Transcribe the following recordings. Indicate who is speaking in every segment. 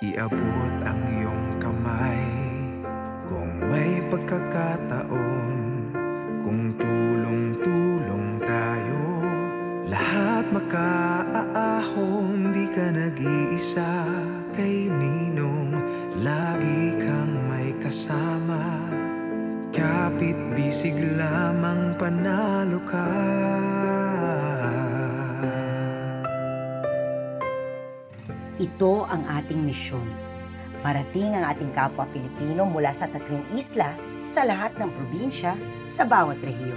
Speaker 1: Iabot ang iyong kamay kung may pagkakataon, kung tulong-tulong tayo, lahat makaaahon. Di ka nag-iisa, kay Ninong lagi kang may kasama. Kapit bisig lamang panalo ka.
Speaker 2: Ito ang ating misyon. Parating ang ating kapwa Pilipino mula sa 3 isla sa lahat ng probinsya sa bawat rehiyon.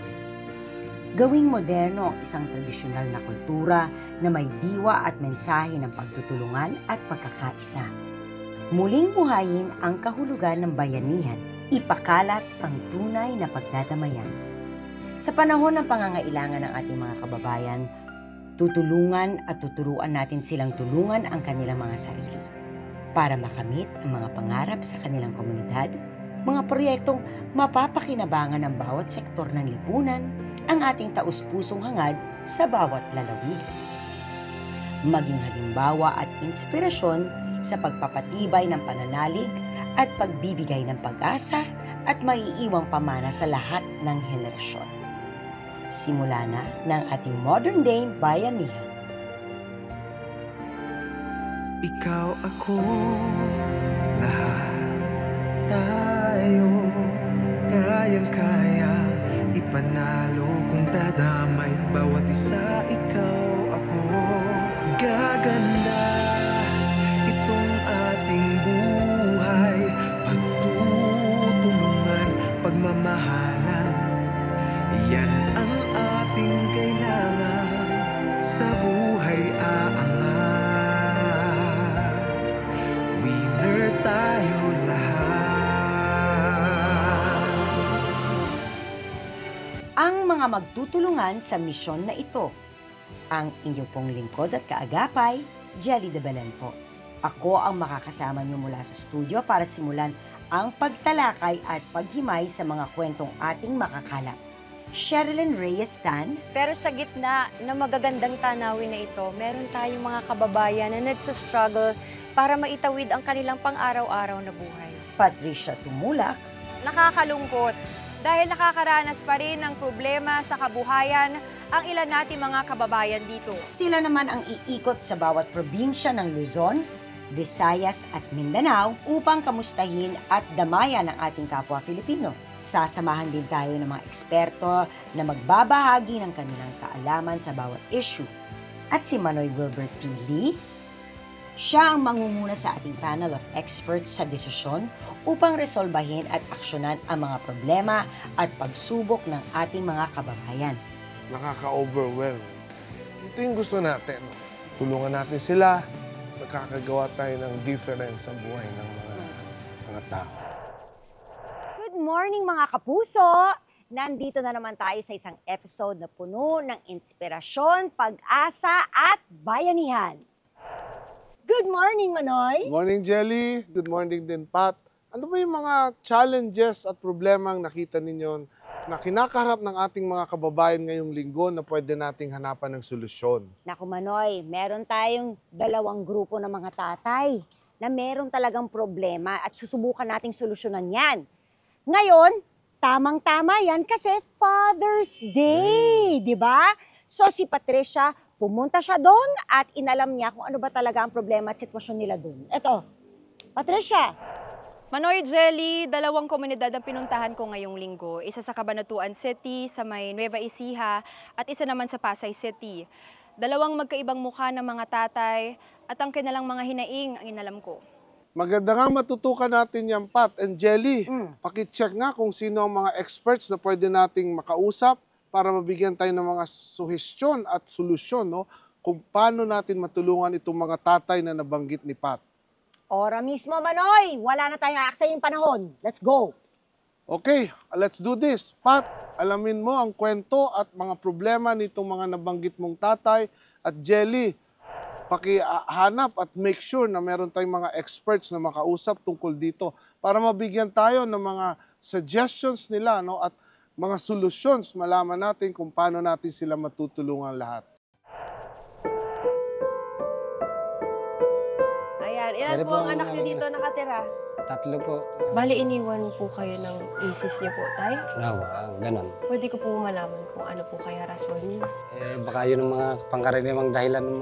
Speaker 2: Gawing moderno ang isang tradisyonal na kultura na may diwa at mensahe ng pagtutulungan at pagkakaisa. Muling buhayin ang kahulugan ng bayanihan, ipakalat ang tunay na pagdadamayan. Sa panahon ng pangangailangan ng ating mga kababayan, tutulungan at tuturuan natin silang tulungan ang kanilang mga sarili para makamit ang mga pangarap sa kanilang komunidad, mga proyektong mapapakinabangan ng bawat sektor ng lipunan, ang ating taus-pusong hangad sa bawat lalawigan. Maging halimbawa at inspirasyon sa pagpapatibay ng pananalig at pagbibigay ng pag-asa at maiiwang pamana sa lahat ng henerasyon. Simula na ng ating modern day bayanihan.
Speaker 1: Ikaw, ako, lahat tayo kayang-kaya ipanalo kung dadamay bawat isa. Ikaw, ako, gaganda itong ating buhay. Pagtutulungan, pagmamahalan, yan ang ating kailangan sa buhay aangat. Winner tayo lahat.
Speaker 2: Ang mga magtutulungan sa misyon na ito. Ang inyong pong lingkod at kaagapay, Jelly de Belen po. Ako ang makakasama niyo mula sa studio para simulan ang pagtalakay at paghimay sa mga kwentong ating makakalap. Sherilyn Reyes Tan.
Speaker 3: Pero sa gitna ng magagandang tanawin na ito, meron tayong mga kababayan na nagsastruggle para maitawid ang kanilang pang-araw-araw na buhay.
Speaker 2: Patricia Tumulak.
Speaker 4: Nakakalungkot dahil nakakaranas pa rin ng problema sa kabuhayan ang ilan nating mga kababayan dito.
Speaker 2: Sila naman ang iikot sa bawat probinsya ng Luzon, Visayas at Mindanao upang kamustahin at damayan ang ating kapwa Filipino. Sasamahan din tayo ng mga eksperto na magbabahagi ng kanilang kaalaman sa bawat issue. At si Manoy Wilbert T. Lee, siya ang mangunguna sa ating panel of experts sa desisyon upang resolbahin at aksyonan ang mga problema at pagsubok ng ating mga kababayan.
Speaker 5: Nakaka-overwhelm. Ito yung gusto natin. Tulungan natin sila, nakakagawa tayo ng difference sa buhay ng mga tao.
Speaker 6: Good morning mga kapuso! Nandito na naman tayo sa isang episode na puno ng inspirasyon, pag-asa at bayanihan. Good morning, Manoy!
Speaker 5: Good morning, Jelly. Good morning din, Pat. Ano ba yung mga challenges at problemang nakita ninyo na kinakaharap ng ating mga kababayan ngayong linggo na pwede nating hanapan ng solusyon?
Speaker 6: Naku Manoy, meron tayong 2 grupo ng mga tatay na meron talagang problema at susubukan nating solusyonan yan. Ngayon, tamang-tama yan kasi Father's Day, di ba? So si Patricia, pumunta siya doon at inalam niya kung ano ba talaga ang problema at sitwasyon nila doon. Eto, Patricia.
Speaker 4: Manoy, Jelly, 2 komunidad ang pinuntahan ko ngayong linggo. Isa sa Cabanatuan City, sa may Nueva Ecija, at isa naman sa Pasay City. 2 magkaibang mukha ng mga tatay at ang kanilang mga hinaing ang inalam ko.
Speaker 5: Maganda nga matutukan natin yan, Pat and Jelly. Pakicheck nga kung sino ang mga experts na pwede nating makausap para mabigyan tayo ng mga suhestyon at solusyon, no? Kung paano natin matulungan itong mga tatay na nabanggit ni Pat.
Speaker 6: Ora mismo, Manoy. Wala na tayong aaksayang panahon. Let's go.
Speaker 5: Okay, let's do this. Pat, alamin mo ang kwento at mga problema nitong mga nabanggit mong tatay. At Jelly, pakihanap at make sure na meron tayong mga experts na makausap tungkol dito para mabigyan tayo ng mga suggestions nila, no? At mga solutions, malaman natin kung paano natin sila matutulungan lahat.
Speaker 4: Ayan, naman. Ilan
Speaker 7: Pwede
Speaker 4: po ang
Speaker 7: pong
Speaker 4: anak niyo
Speaker 7: ano,
Speaker 4: dito nakatira?
Speaker 7: 3 po.
Speaker 3: Bali, iniwan po kayo ng isis niyo po, tay?
Speaker 7: Ganon.
Speaker 3: Pwede ko po malaman kung ano po kaya rason.
Speaker 7: Baka yun ang mga pangkaraniwang dahilan ng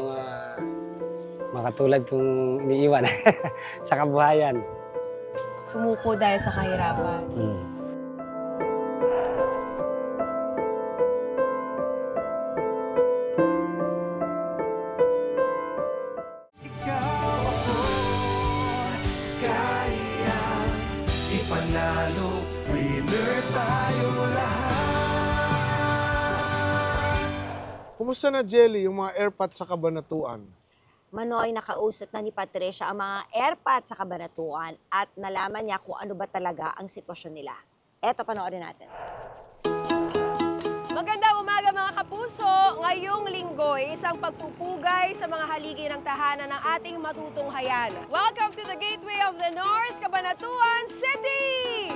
Speaker 7: mga katulad kong iniiwan sa kabuhayan.
Speaker 3: Sumuko dahil sa kahirapan.
Speaker 1: Ikaw ako kaya ipanalo. Winner tayo lahat.
Speaker 5: Kumusta na, Jelly, yung mga airpods sa Kabanatuan?
Speaker 6: Manoy, nakausap na ni Patricia ang mga airpods sa Kabanatuan at nalaman niya kung ano ba talaga ang sitwasyon nila. Eto, panoorin natin.
Speaker 4: Magandang umaga mga kapuso! Ngayong linggo, isang pagpupugay sa mga haligi ng tahanan ng ating matutunghayan. Welcome to the Gateway of the North, Cabanatuan City!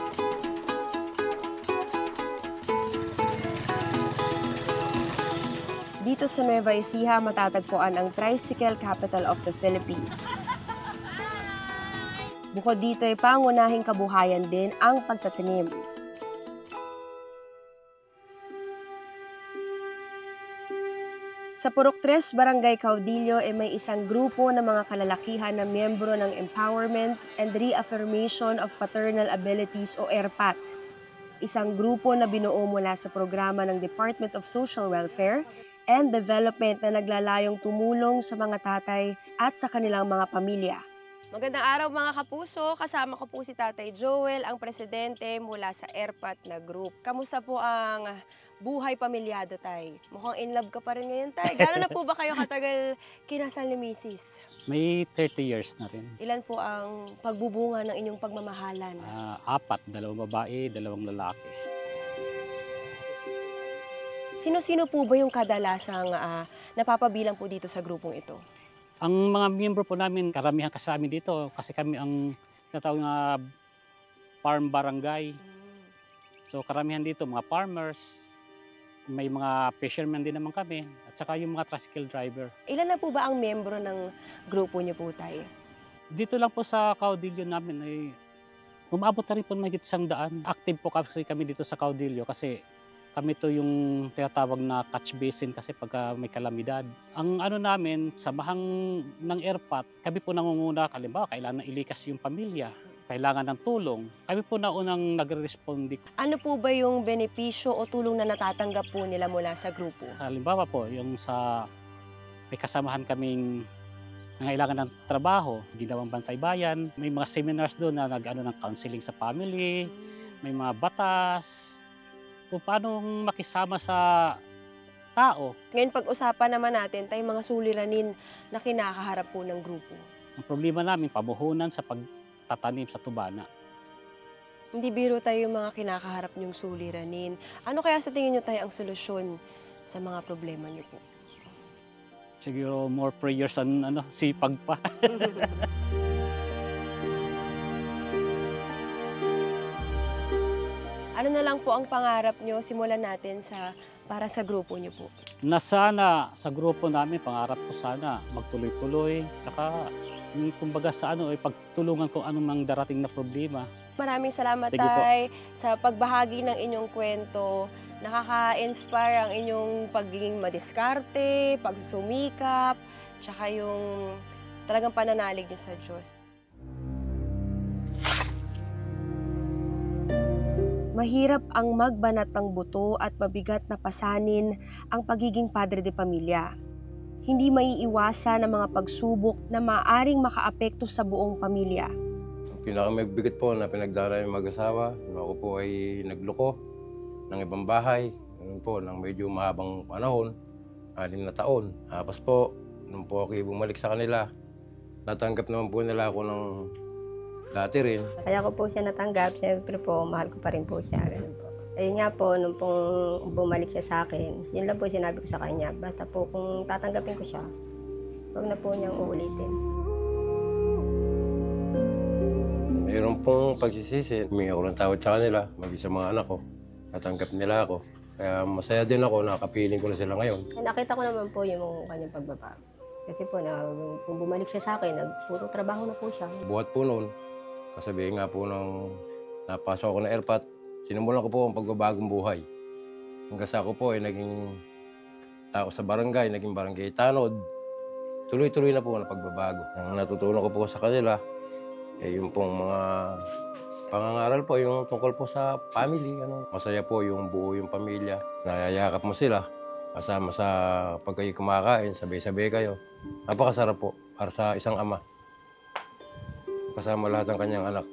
Speaker 4: Dito sa Nueva Ecija, matatagpuan ang tricycle capital of the Philippines. Bukod dito ay pangunahing kabuhayan din ang pagtatanim. Sa Purok 3, Barangay Caudillo ay may isang grupo ng mga kalalakihan na miyembro ng Empowerment and Reaffirmation of Paternal Abilities o ERPAT. Isang grupo na binuo mula sa programa ng Department of Social Welfare and Development na naglalayong tumulong sa mga tatay at sa kanilang mga pamilya. Magandang araw mga kapuso, kasama ko po si Tatay Joel, ang presidente mula sa ERPAT na group. Kamusta po ang buhay pamilyado, Tay? Mukhang in love ka pa rin ngayon, Tay. Gano'n na po ba kayo katagal kinasal ni Mrs.?
Speaker 8: May 30 years na rin.
Speaker 4: Ilan po ang pagbubunga ng inyong pagmamahalan?
Speaker 8: 4, 2 babae, 2 lalaki.
Speaker 4: Sino-sino po ba yung kadalasang napapabilang po dito sa grupong ito?
Speaker 8: Ang mga miyembro po namin, karamihan kasi sa amin dito kasi kami ang tinatawag na farm barangay. So karamihan dito mga farmers, may mga fishermen din naman kami, at saka yung mga tricycle driver.
Speaker 4: Ilan na po ba ang miyembro ng grupo niyo po, Tay?
Speaker 8: Dito lang po sa Caudillo namin ay umabot na rin po mahigit 100. Active po kasi kami dito sa Caudillo kasi kami to yung tinatawag na catch basin kasi pagka may kalamidad. Ang ano namin, samahang ng ERPAT, kami po nangunguna, halimbawa, kailangan ilikas yung pamilya, kailangan ng tulong. Kami po na unang nagre-responde.
Speaker 4: Ano po ba yung benepisyo o tulong na natatanggap po nila mula sa grupo?
Speaker 8: Halimbawa po, yung sa may kasamahan kaming nangailangan ng trabaho, ginawang bantay bayan, may mga seminars doon na nag-ano ng counseling sa family, may mga batas, kung paano makisama sa tao.
Speaker 4: Ngayon pag-usapan naman natin tayo mga suliranin na kinakaharap po ng grupo.
Speaker 8: Ang problema namin, pabuhunan sa pagtatanim sa tubana.
Speaker 4: Hindi biro tayo yung mga kinakaharap niyong suliranin. Ano kaya sa tingin niyo tayo ang solusyon sa mga problema niyo po?
Speaker 8: Siguro more prayers and sipag pa.
Speaker 4: Ano na lang po ang pangarap niyo? Simulan natin para sa grupo niyo po.
Speaker 8: Na sana sa grupo namin, pangarap ko sana magtuloy-tuloy. Tsaka kumbaga sa pagtulungan kung anong mang darating na problema.
Speaker 4: Maraming salamat,
Speaker 8: Sige po.
Speaker 4: Tay, sa pagbahagi ng inyong kwento. Nakaka-inspire ang inyong pagiging madiskarte, pagsusumikap, tsaka yung talagang pananalig niyo sa Diyos. Mahirap ang magbanat ng buto at mabigat na pasanin ang pagiging padre de pamilya. Hindi maiiwasan ang mga pagsubok na maaaring makaapekto sa buong pamilya.
Speaker 9: Ang pinakamabigat po na pinagdaraan yung mag-asawa, nung ako po ay nagloko ng ibang bahay, ganun po, ng medyo mahabang panahon, 6 na taon. Tapos po, nung po ako bumalik sa kanila, natanggap naman po nila ako ng dati rin.
Speaker 10: Kaya ko po siya natanggap, siyempre po, mahal ko pa rin po siya. Ganun po. Ayun nga po, nung pong bumalik siya sa akin, yun lang po sinabi ko sa kanya, basta po kung tatanggapin ko siya, huwag na po niyang uulitin.
Speaker 9: Mayroon pong pagsisisi, humingi ako ng tawad sa kanila, mag-isa mga anak ko. Natanggap nila ako. Kaya masaya din ako, nakapiling ko na sila ngayon.
Speaker 10: Nakita ko naman po yung kanyang pagbabago. Kasi po, kung bumalik siya sa akin, puro trabaho na po siya.
Speaker 9: Buhat po noon, kasabi nga po nung napasok ako ng airpat, sinimulan ko po ang pagbabagong buhay. Hanggang sa ako po ay naging tao sa barangay, naging barangay tanod. Tuloy-tuloy na po ang pagbabago. Ang natutunan ko po sa kanila, yung pong mga pangangaral po, yung tungkol po sa family. Masaya po yung buo yung pamilya. Nayayakap mo sila, kasama sa pag kayo kumakain, sabay-sabay kayo. Napakasarap po para sa isang ama. Kasama lahat ng kanyang anak.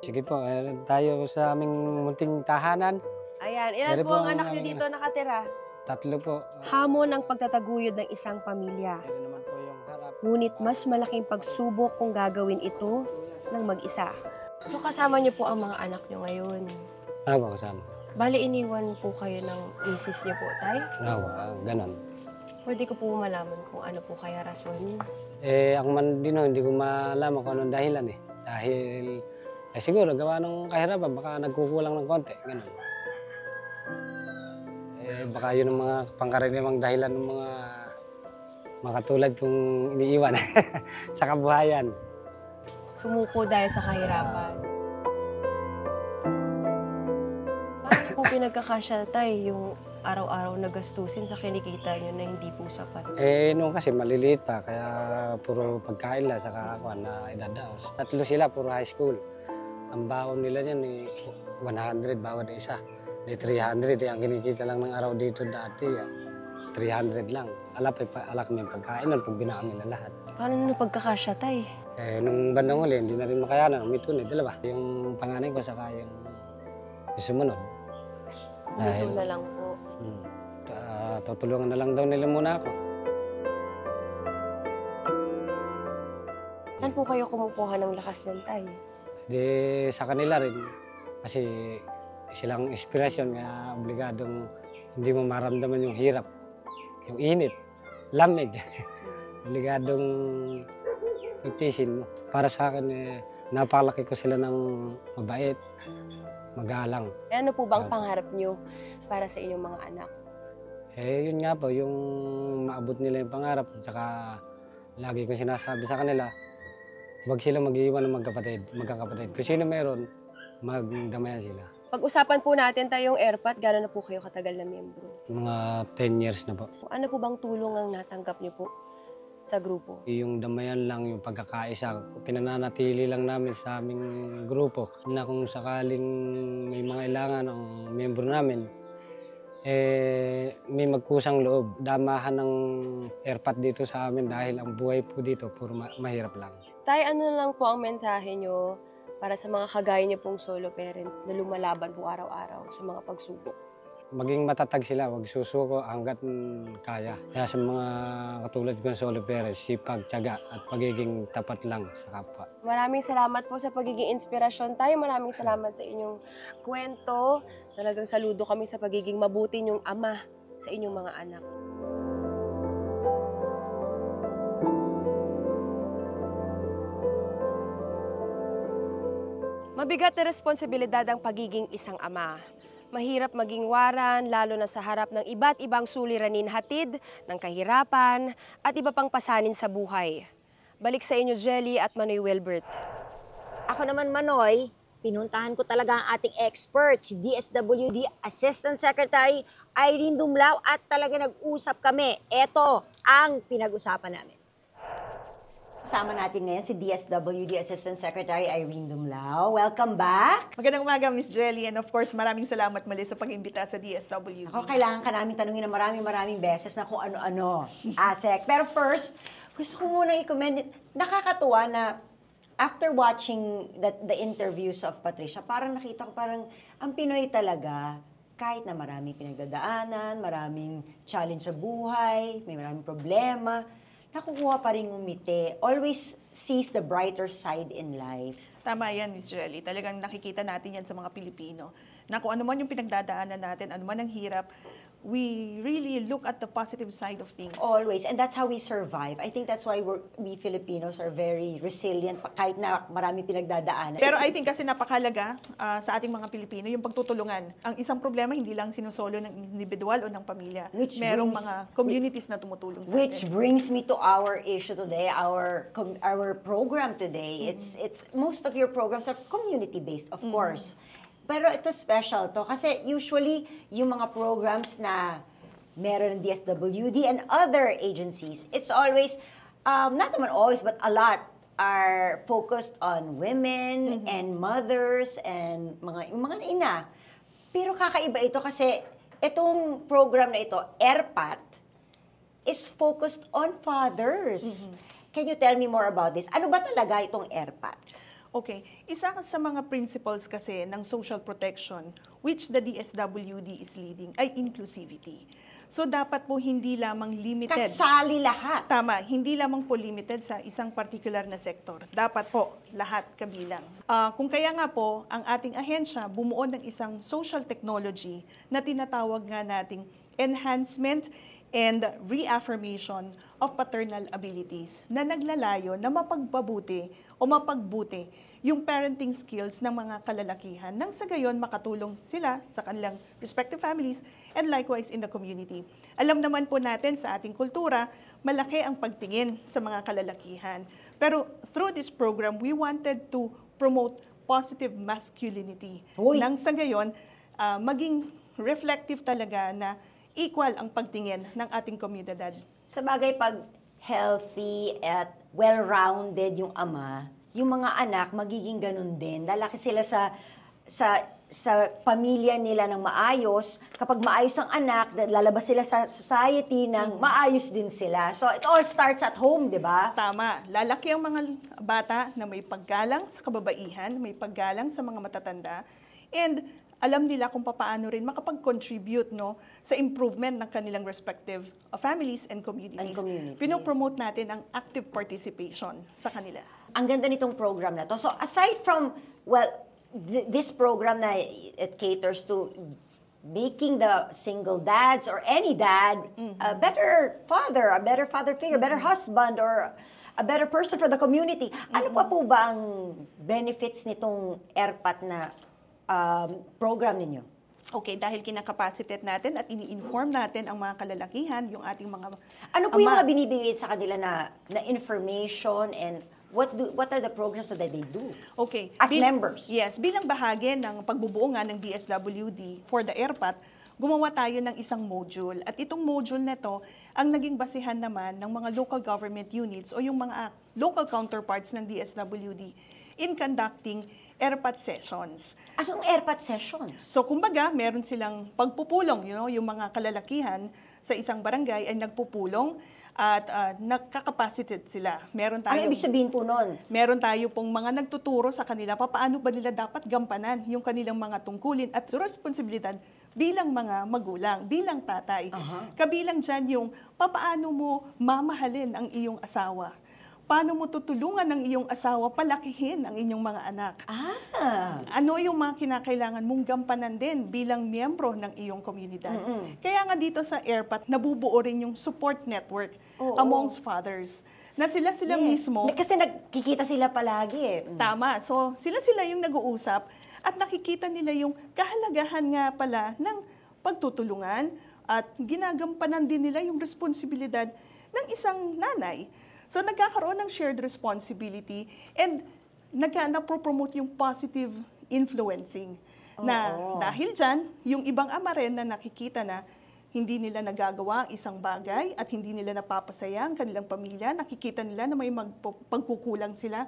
Speaker 7: Sige po, tayo sa aming munting tahanan.
Speaker 4: Ayan, ilan
Speaker 7: Meron
Speaker 4: po ang
Speaker 7: pong
Speaker 4: anak niyo dito nakatira?
Speaker 7: 3 po.
Speaker 4: Hamon ang pagtataguyod ng isang pamilya.
Speaker 7: Meron naman po yung harap.
Speaker 4: Ngunit mas malaking pagsubok kung gagawin ito ng mag-isa. So kasama niyo po ang mga anak niyo ngayon.
Speaker 7: Awa, kasama.
Speaker 4: Bali, iniwan po kayo ng misis niyo po, tay?
Speaker 7: Awa, ganon.
Speaker 4: Pwede ko po malaman kung ano po kaya rason.
Speaker 7: Ako man din hindi ko malaman kung anong dahilan eh. Dahil, siguro, gawa ng kahirapan, baka nagkukulang ng konti, ganon. Baka yun ang mga pangkaraniwang dahilan ng mga katulad kong iniiwan sa kabuhayan.
Speaker 4: Sumuko dahil sa kahirapan. Paano po pinagkakasya, tay, yung araw-araw na gastusin sa kinikita nyo na hindi po sapat?
Speaker 7: Noon kasi maliliit pa, kaya puro pagkain lang, saka ako na idadaos. 3 sila, puro high school. Ang baon nila niyan 100 bawat isa. 300, ang kinikita lang ng araw dito dati, 300 lang. Alak may pagkain nun pag binaon nila lahat.
Speaker 4: Paano na pagkakasya, tay?
Speaker 7: Nung bandang huli, hindi na rin makayanan. May tunay, 2. Yung panganay ko, saka yung sumunod.
Speaker 4: Dito na lang po.
Speaker 7: Tutulungan na lang daw nila muna ako.
Speaker 4: Saan po kayo kumukuha ng lakas yan, tay?
Speaker 7: Sa kanila rin. Kasi silang inspirasyon, kaya obligadong hindi mo maramdaman yung hirap, yung init, lamig. Obligadong pagtisin mo. Para sa akin, napakalaki ko sila ng mabait, magalang.
Speaker 4: Ano po bang pangarap nyo para sa inyong mga anak?
Speaker 7: Yun nga po, yung maabot nila yung pangarap. At saka lagi kong sinasabi sa kanila, huwag sila mag-iwan ng magkakapatid. Kung sino meron, magdamayan sila.
Speaker 4: Pag-usapan po natin tayong airpat, gano'n na po kayo katagal na miyembro?
Speaker 7: Mga 10 years na po.
Speaker 4: Ano po bang tulong ang natanggap niyo po sa grupo?
Speaker 7: Yung damayan lang, yung pagkakaisa, pinananatili lang namin sa aming grupo na kung sakaling may mga ilangan ang miyembro namin, may magkusang loob. Damahan ng airpat dito sa amin dahil ang buhay po dito puro mahirap lang.
Speaker 4: Tay, ano lang po ang mensahe niyo para sa mga kagaya niyo pong solo parent na lumalaban po araw-araw sa mga pagsubok?
Speaker 7: Maging matatag sila, huwag susuko hanggat kaya. Kaya sa mga katulad ko ng solo parents, sipag, tiyaga at pagiging tapat lang sa kapwa.
Speaker 4: Maraming salamat po sa pagiging inspirasyon tayo. Maraming salamat sa inyong kwento. Talagang saludo kami sa pagiging mabuti niyong ama sa inyong mga anak. Mabigat na responsibilidad ang pagiging isang ama. Mahirap maging waran, lalo na sa harap ng iba't ibang suliranin hatid ng kahirapan at iba pang pasanin sa buhay. Balik sa inyo, Jelly at Manoy Wilbert.
Speaker 6: Ako naman, Manoy, pinuntahan ko talaga ang ating expert, si DSWD Assistant Secretary Irene Dumlao, at talaga nag-usap kami. Ito ang pinag-usapan namin. Kasama natin ngayon si DSWD Assistant Secretary Irene Dumlao. Welcome back!
Speaker 11: Magandang umaga, Miss Jelly. And of course, maraming salamat muli sa pag-imbita sa DSWD.
Speaker 6: Ako, kailangan ka namin tanungin na maraming beses na kung ano-ano, ASEC. Pero first, gusto ko munang i-commend, nakakatuwa na after watching the interviews of Patricia, parang nakita ko parang ang Pinoy talaga, kahit na maraming pinagdadaanan, maraming challenge sa buhay, may maraming problema, nakukuha pa rin ngumiti, always sees the brighter side in life.
Speaker 11: Tama yan, Miss Jelly. Talagang nakikita natin yan sa mga Pilipino. Na kung ano man yung pinagdadaanan natin, ano man ang hirap, we really look at the positive side of things.
Speaker 2: Always. And that's how we survive. I think that's why we Filipinos are very resilient kahit na marami pinagdadaanan.
Speaker 11: Pero I think kasi napakalaga sa ating mga Pilipino yung pagtutulungan. Ang isang problema hindi lang sinusolo ng individual o ng pamilya. Merong mga communities na tumutulong sa
Speaker 2: Which
Speaker 11: atin.
Speaker 2: brings me to our issue today, our program today. It's most of your programs are community-based, of course. Pero ito special to kasi usually yung mga programs na meron ng DSWD and other agencies, it's always, not naman always, but a lot are focused on women and mothers and mga ina. Pero kakaiba ito kasi itong program na ito, ERPAT, is focused on fathers. Can you tell me more about this? Ano ba talaga itong ERPAT?
Speaker 11: Okay. Isa sa mga principles kasi ng social protection which the DSWD is leading ay inclusivity. So dapat po hindi lamang limited.
Speaker 2: Kasali lahat.
Speaker 11: Tama, hindi lamang po limited sa isang particular na sektor. Dapat po lahat kabilang. Kung kaya nga po, ang ating ahensya bumuo ng isang social technology na tinatawag nga nating enhancement and reaffirmation of paternal abilities na naglalayo na mapagpabuti o mapagbuti yung parenting skills ng mga kalalakihan nang sa gayon makatulong sila sa kanilang respective families and likewise in the community. Alam naman po natin sa ating kultura, malaki ang pagtingin sa mga kalalakihan. Pero through this program, we wanted to promote positive masculinity. Nang sa gayon, maging reflective talaga na equal ang pagtingin ng ating komunidad.
Speaker 2: Sa bagay, pag healthy at well-rounded yung ama, yung mga anak magiging ganun din. Lalaki sila sa pamilya nila ng maayos. Kapag maayos ang anak, lalabas sila sa society ng maayos din sila. So it all starts at home, di ba?
Speaker 11: Tama. Lalaki ang mga bata na may paggalang sa kababaihan, may paggalang sa mga matatanda, and alam nila kung paano rin makapag-contribute sa improvement ng kanilang respective families and communities. Pinopromote natin ang active participation sa kanila.
Speaker 2: Ang ganda nitong program na to. So aside from, this program na it caters to making the single dads or any dad a better father figure, better husband, or a better person for the community. Ano pa po ba ang benefits nitong ERPAT na program ninyo?
Speaker 11: Okay, dahil kinakapacitate natin at ini-inform natin ang mga kalalakihan, yung ating mga
Speaker 2: Ano po yung mga binibigay sa kanila na information, and what are the programs that they do?
Speaker 11: Okay.
Speaker 2: As members?
Speaker 11: Yes, bilang bahagi ng pagbubuo nga ng DSWD for the ERPAT, gumawa tayo ng isang module. At itong module na to, ang naging basihan naman ng mga local government units o yung mga local counterparts ng DSWD in conducting ERPAT sessions.
Speaker 2: Anong ERPAT sessions?
Speaker 11: So kumbaga, meron silang pagpupulong, yung mga kalalakihan sa isang barangay ay nagpupulong at nagkakapacitate sila. Meron tayo.
Speaker 2: Ano ibig sabihin po nun?
Speaker 11: Meron tayo pong mga nagtuturo sa kanila paano ba nila dapat gampanan yung kanilang mga tungkulin at responsibilidad bilang mga magulang, bilang tatay. Kabilang dyan yung paano mo mamahalin ang iyong asawa. Paano mo tutulungan ang iyong asawa palakihin ang inyong mga anak? Ano yung mga kinakailangan mong gampanan din bilang miyembro ng iyong komunidad? Kaya nga dito sa ERPAT, nabubuo rin yung support network amongst fathers. Na sila mismo.
Speaker 2: Kasi nagkikita sila palagi eh.
Speaker 11: Tama. So sila yung nag-uusap at nakikita nila yung kahalagahan nga pala ng pagtutulungan at ginagampanan din nila yung responsibilidad ng isang nanay. So nagkakaroon ng shared responsibility and napropromote yung positive influencing. Dahil dyan, yung ibang ama rin na nakikita na hindi nila nagagawa ang isang bagay at hindi nila napapasaya ang kanilang pamilya, nakikita nila na may pagkukulang sila,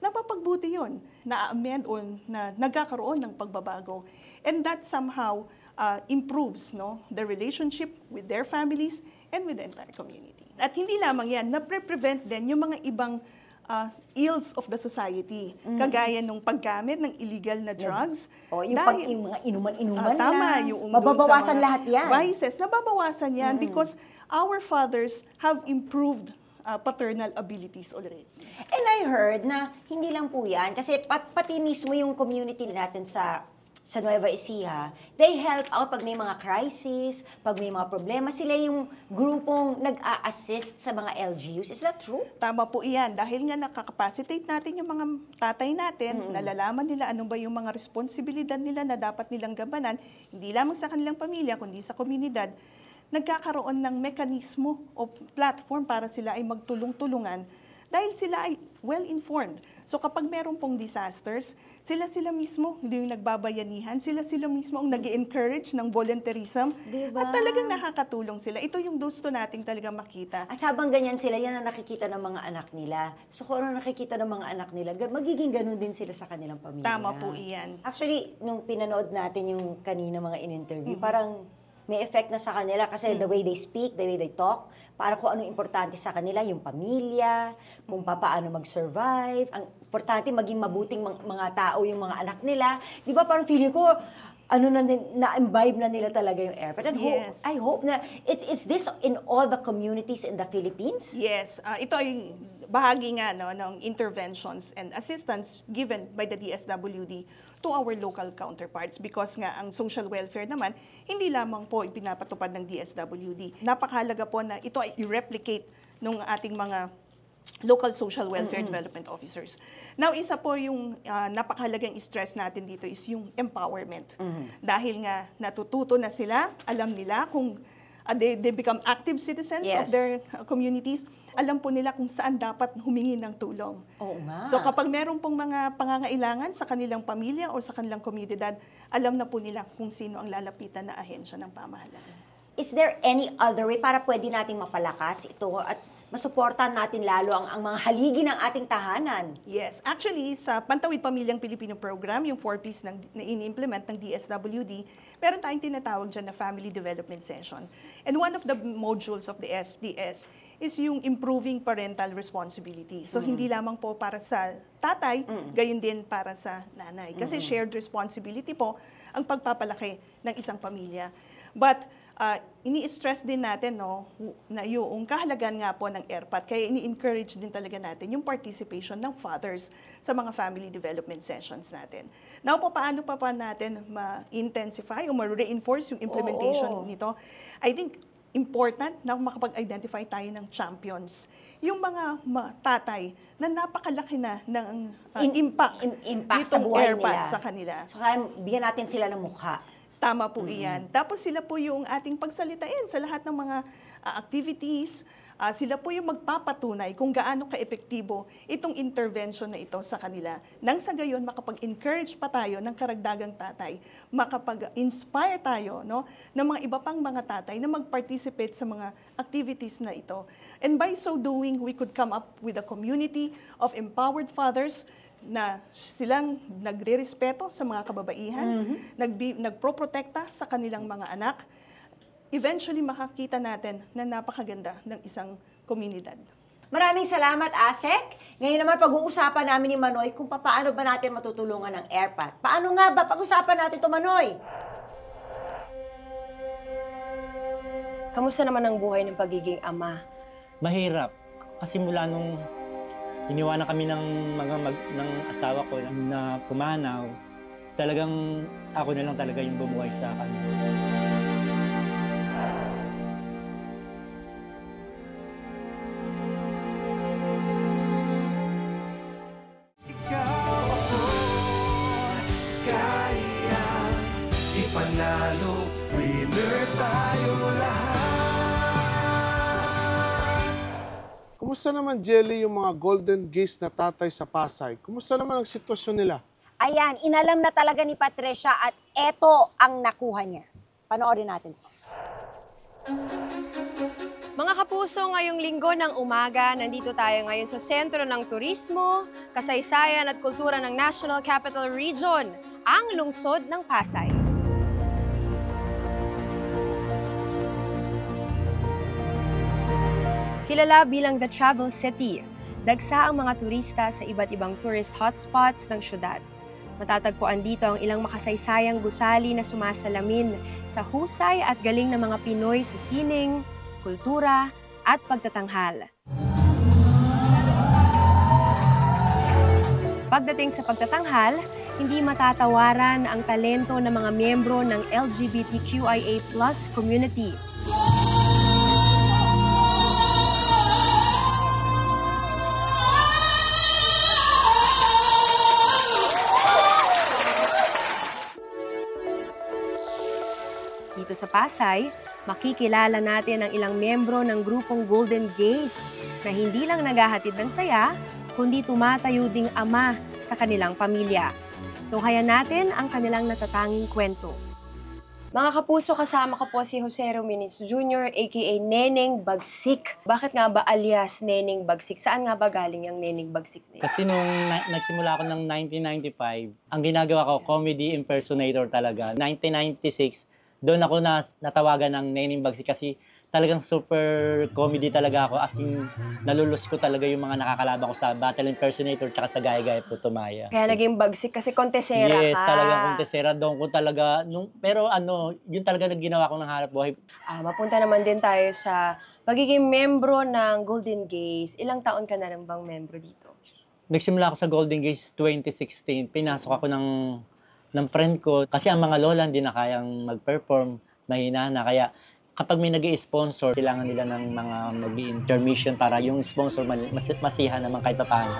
Speaker 11: napapagbuti yun, na-amend o na nagkakaroon ng pagbabago. And that somehow improves the relationship with their families and with the entire community. At hindi lamang yan, na-prevent din yung mga ibang ills of the society. Kagaya nung paggamit ng illegal na drugs.
Speaker 2: Yung mga inuman-inuman
Speaker 11: tama, yung
Speaker 2: mababawasan lahat yan.
Speaker 11: Vices, nababawasan yan because our fathers have improved paternal abilities already.
Speaker 6: And I heard na hindi lang po yan, kasi pati mismo yung community natin sa Nueva Ecija, they help out pag may mga crisis, pag may mga problema. Sila yung grupong nag-a-assist sa mga LGUs. Is that true?
Speaker 11: Tama po iyan. Dahil nga nakakapacitate natin yung mga tatay natin, nalalaman nila ano ba yung mga responsibilidad nila na dapat nilang gabanan, hindi lamang sa kanilang pamilya, kundi sa komunidad, nagkakaroon ng mekanismo o platform para sila ay magtulong-tulungan dahil sila ay well-informed. So kapag meron pong disasters, sila mismo, hindi yung nagbabayanihan, sila mismo ang nag-encourage ng volunteerism.
Speaker 6: Diba?
Speaker 11: At talagang nakakatulong sila. Ito yung gusto nating talaga makita.
Speaker 6: At habang ganyan sila, yan ang nakikita ng mga anak nila. So kung ano nakikita ng mga anak nila, magiging ganun din sila sa kanilang pamilya.
Speaker 11: Tama po iyan.
Speaker 6: Actually, nung pinanood natin yung kanina mga in-interview, parang may effect na sa kanila kasi the way they speak, the way they talk, para kung anong importante sa kanila, yung pamilya, kung paano mag-survive. Ang importante, maging mabuting mga tao yung mga anak nila. Di ba parang feeling ko, na-imbibe na nila talaga yung airport. And
Speaker 11: Yes.
Speaker 6: I hope na, is this in all the communities in the Philippines?
Speaker 11: Yes, ito ay bahagi nga ng interventions and assistance given by the DSWD to our local counterparts because nga ang social welfare naman, hindi lamang po ipinapatupad ng DSWD. Napakahalaga po na ito ay i-replicate ng ating mga local social welfare development officers. Now, isa po yung napakahalagang stress natin dito is yung empowerment. Dahil nga natututo na sila, alam nila kung they become active citizens of their communities, alam po nila kung saan dapat humingi ng tulong.
Speaker 6: Oo nga.
Speaker 11: So kapag meron pong mga pangangailangan sa kanilang pamilya o sa kanilang komunidad, alam na po nila kung sino ang lalapitan na ahensya ng pamahalaan.
Speaker 6: Is there any other way para pwede nating mapalakas ito at masuportahan natin lalo ang mga haligi ng ating tahanan?
Speaker 11: Yes. Actually, sa Pantawid Pamilyang Pilipino Program, yung 4Ps na ini-implement ng DSWD, meron tayong tinatawag dyan na Family Development Session. And one of the modules of the FDS is yung improving parental responsibility. So, hindi lamang po para sa tatay, gayon din para sa nanay. Kasi shared responsibility po ang pagpapalaki ng isang pamilya. But ini-stress din natin na yung kahalagahan nga po ng ERPAT. Kaya ini-encourage din talaga natin yung participation ng fathers sa mga family development sessions natin. Now po, paano pa natin ma-intensify o ma-reinforce yung implementation nito? I think important na makapag-identify tayo ng champions. Yung mga tatay na napakalaki na ng impact
Speaker 6: sa buhay
Speaker 11: ERPAT
Speaker 6: nila
Speaker 11: sa kanila.
Speaker 6: So, kaya bigyan natin sila ng mukha.
Speaker 11: Tama po iyan. Tapos sila po yung ating pagsalitain sa lahat ng mga activities. Sila po yung magpapatunay kung gaano ka-epektibo itong intervention na ito sa kanila. Nang sa gayon, makapag-encourage pa tayo ng karagdagang tatay, makapag-inspire tayo ng mga iba pang mga tatay na mag-participate sa mga activities na ito. And by so doing, we could come up with a community of empowered fathers na silang nagre-respeto sa mga kababaihan, nagproprotekta sa kanilang mga anak. Eventually, makakita natin na napakaganda ng isang komunidad.
Speaker 6: Maraming salamat, Asek. Ngayon naman, pag-uusapan namin ni Manoy kung paano ba natin matutulungan ng ERPAT. Paano nga ba? Pag-usapan natin ito, Manoy.
Speaker 4: Kamusta naman ang buhay ng pagiging ama?
Speaker 12: Mahirap. Kasi mula nung iniwanan kami ng ng asawa ko na pumanaw, talagang ako na lang talaga yung bumuhay sa kanila.
Speaker 1: Ikaw ako, kaya ipanalo, winner tayo lahat.
Speaker 5: Kumusta naman, Jelly, yung mga Golden Geese na tatay sa Pasay? Kumusta naman ang sitwasyon nila?
Speaker 6: Ayan, inalam na talaga ni Patricia at eto ang nakuha niya. Panoorin natin.
Speaker 4: Mga kapuso, ngayong linggo ng umaga, nandito tayo ngayon sa sentro ng turismo, kasaysayan at kultura ng National Capital Region, ang lungsod ng Pasay. Kilala bilang The Travel City, dagsa ang mga turista sa iba't ibang tourist hotspots ng syudad. Matatagpuan dito ang ilang makasaysayang gusali na sumasalamin sa husay at galing ng mga Pinoy sa sining, kultura at pagtatanghal. Pagdating sa pagtatanghal, hindi matatawaran ang talento ng mga miyembro ng LGBTQIA+ community. Dito sa Pasay, makikilala natin ang ilang miyembro ng grupong Golden Gays na hindi lang naghahatid ng saya, kundi tumatayo ding ama sa kanilang pamilya. Tunghayan natin ang kanilang natatanging kwento. Mga kapuso, kasama ko po si Jose Rominis Jr. aka Neneng Bagsik. Bakit nga ba alias Neneng Bagsik? Saan nga ba galing ang Neneng Bagsik na yun?
Speaker 12: Kasi nung nagsimula ako ng 1995, ang ginagawa ko, comedy impersonator talaga. 1996, doon ako natawagan ng Neneng Bagsik kasi talagang super comedy talaga ako. As in, nalulus ko talaga yung mga nakakalaban ko sa battle impersonator tsaka sa gaya-gaya Puto Maya.
Speaker 4: Kaya naging Bagsik kasi kontesera ka.
Speaker 12: Yes, talagang kontesera. Doon ko talaga, pero yun talaga na ginawa ko ng hanap buhay.
Speaker 4: Mapunta naman din tayo sa pagiging membro ng Golden Gays. Ilang taon ka na rin bang membro dito?
Speaker 12: Nagsimula ako sa Golden Gays 2016. Pinasok ako ng friend ko kasi ang mga lola hindi na kayang mag-perform, mahina na. Kaya kapag may nag-i-sponsor, kailangan nila ng mga mag-intermission para yung sponsor masihan naman kahit paano.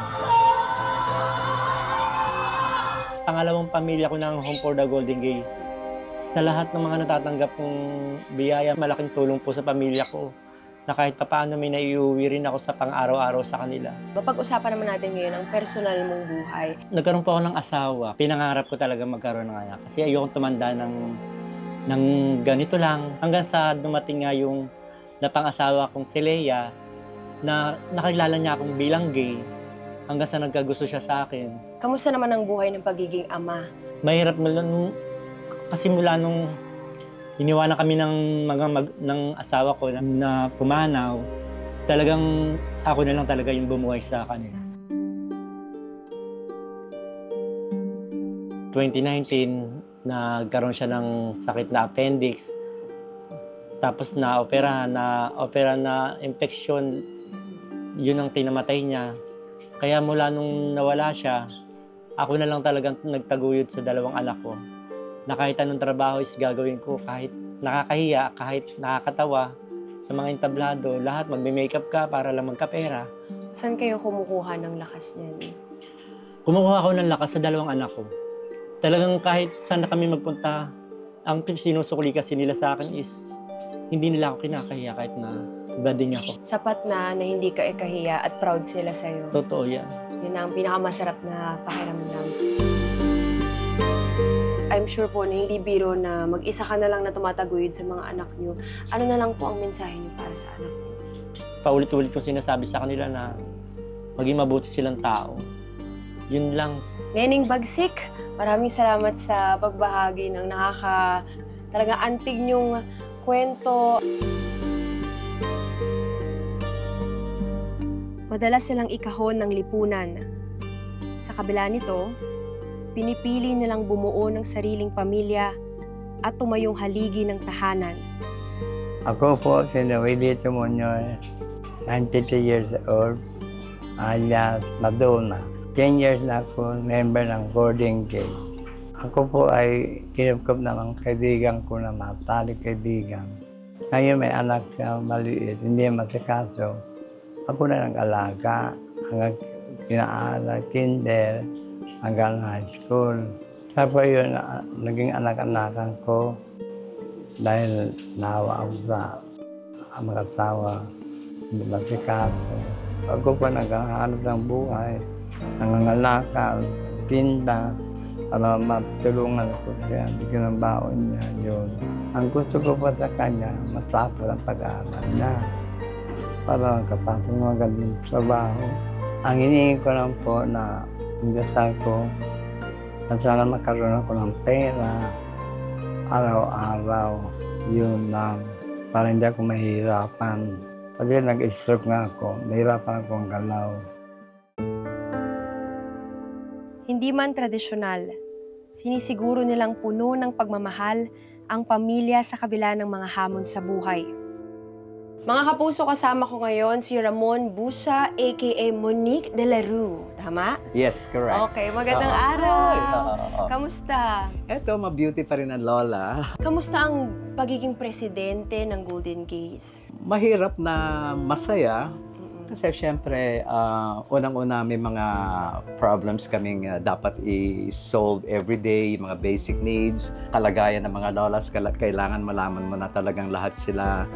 Speaker 12: Pangalawang pamilya ko ng Home for the Golden Gay. Sa lahat ng mga natatanggap kong biyaya, malaking tulong po sa pamilya ko na kahit paano may naiuwi rin ako sa pang-araw-araw sa kanila.
Speaker 4: Mapag-usapan naman natin ngayon ang personal mong buhay.
Speaker 12: Nagkaroon po ako ng asawa. Pinangarap ko talaga magkaroon ng anak kasi ayokong tumanda ng ganito lang. Hanggang sa dumating nga yung napang-asawa kong si Leia na nakilala niya akong bilang gay hanggang sa nagkagusto siya sa akin.
Speaker 4: Kamusta naman ang buhay ng pagiging ama?
Speaker 12: Mahirap kasi mula nung iniwanan kami ng asawa ko na pumanaw, talagang ako na lang talaga yung bumuhay sa kanila. 2019, nagkaroon siya ng sakit na appendix. Tapos na-opera na infection, yun ang kinamatay niya. Kaya mula nung nawala siya, ako na lang talagang nagtaguyod sa dalawang anak ko. Na kahit anong trabaho is gagawin ko, kahit nakakahiya, kahit nakakatawa, sa mga entablado, lahat magme-makeup ka para lang magkapera.
Speaker 4: Saan kayo kumukuha ng lakas niyan?
Speaker 12: Kumukuha ako ng lakas sa dalawang anak ko. Talagang kahit saan na kami magpunta, ang sinusukli kasi nila sa akin is hindi nila ako kinakahiya kahit na bading ako.
Speaker 4: Sapat na hindi ka ikahiya at proud sila sa'yo.
Speaker 12: Totoo yan.
Speaker 4: Yun ang pinakamasarap na pakiramdam. I'm sure po na hindi biro na mag-isa ka na lang na tumataguyod sa mga anak niyo. Ano na lang po ang mensahe niyo para sa anak niyo?
Speaker 12: Paulit-ulit kong sinasabi sa kanila na maging mabuti silang tao. Yun lang.
Speaker 4: Neneng Bagsik, maraming salamat sa pagbahagi ng talagang antig niyong kwento. Madalas silang ikahon ng lipunan. Sa kabila nito, pinipili nilang bumuo ng sariling pamilya at tumayong haligi ng tahanan.
Speaker 13: Ako po si Noelito Muñoz, 92 years old, alias Madonna. 10 years na ako member ng Golden Gay. Ako po ay kinupkup ng kaibigan ko na matalik kaibigan. Ngayon may anak siya maliit, hindi masikaso. Ako na nag-alaga hanggang kinaaral, kinder, hanggang high school. Tapos yun, naging anak-anakan ko dahil nawa ako sa mag-asawa, hindi masikaso. Ako pa naghahanap ng buhay, nangangalakal, tinda, para matulungan ko siya, bigyan ng baon niya yun. Ang gusto ko pa sa kanya, matapos ang pag-aaral niya para kapasok ng magandang trabaho. Ang hinihingi ko lang po na dasal ko na sana magkaroon ako ng pera araw-araw, yun lang, para hindi ako mahihirapan. Pag nag-stroke nga ako, nahirapan akong galaw.
Speaker 4: Hindi man tradisyonal, sinisiguro nilang puno ng pagmamahal ang pamilya sa kabila ng mga hamon sa buhay. Mga kapuso, kasama ko ngayon si Ramon Busa, aka Monique de la Rue. Tama?
Speaker 14: Yes, correct.
Speaker 4: Okay, magandang araw. Kamusta?
Speaker 14: Eto, ma-beauty pa rin ang lola.
Speaker 4: Kamusta ang pagiging presidente ng Golden Gaze?
Speaker 14: Mahirap na masaya. Kasi syempre, unang-una may mga problems kaming dapat i-solve everyday, mga basic needs, kalagayan ng mga lolas, kailangan malaman mo na talagang lahat sila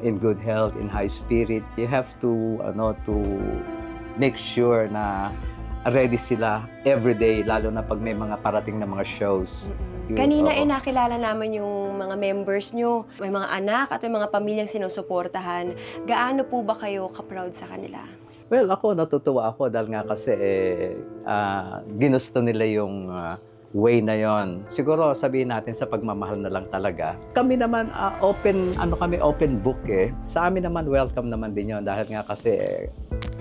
Speaker 14: in good health, in high spirit. You have to make sure na ready sila everyday, lalo na pag may mga parating na mga shows.
Speaker 4: Kanina nakilala naman yung mga members nyo. May mga anak at may mga pamilyang sinusuportahan. Gaano po ba kayo ka-proud sa kanila?
Speaker 14: Well, ako natutuwa ako dahil nga kasi ginusto nila yung way na yon. Siguro sabihin natin sa pagmamahal na lang talaga. Kami naman open book eh. Sa amin naman welcome naman din yon dahil nga kasi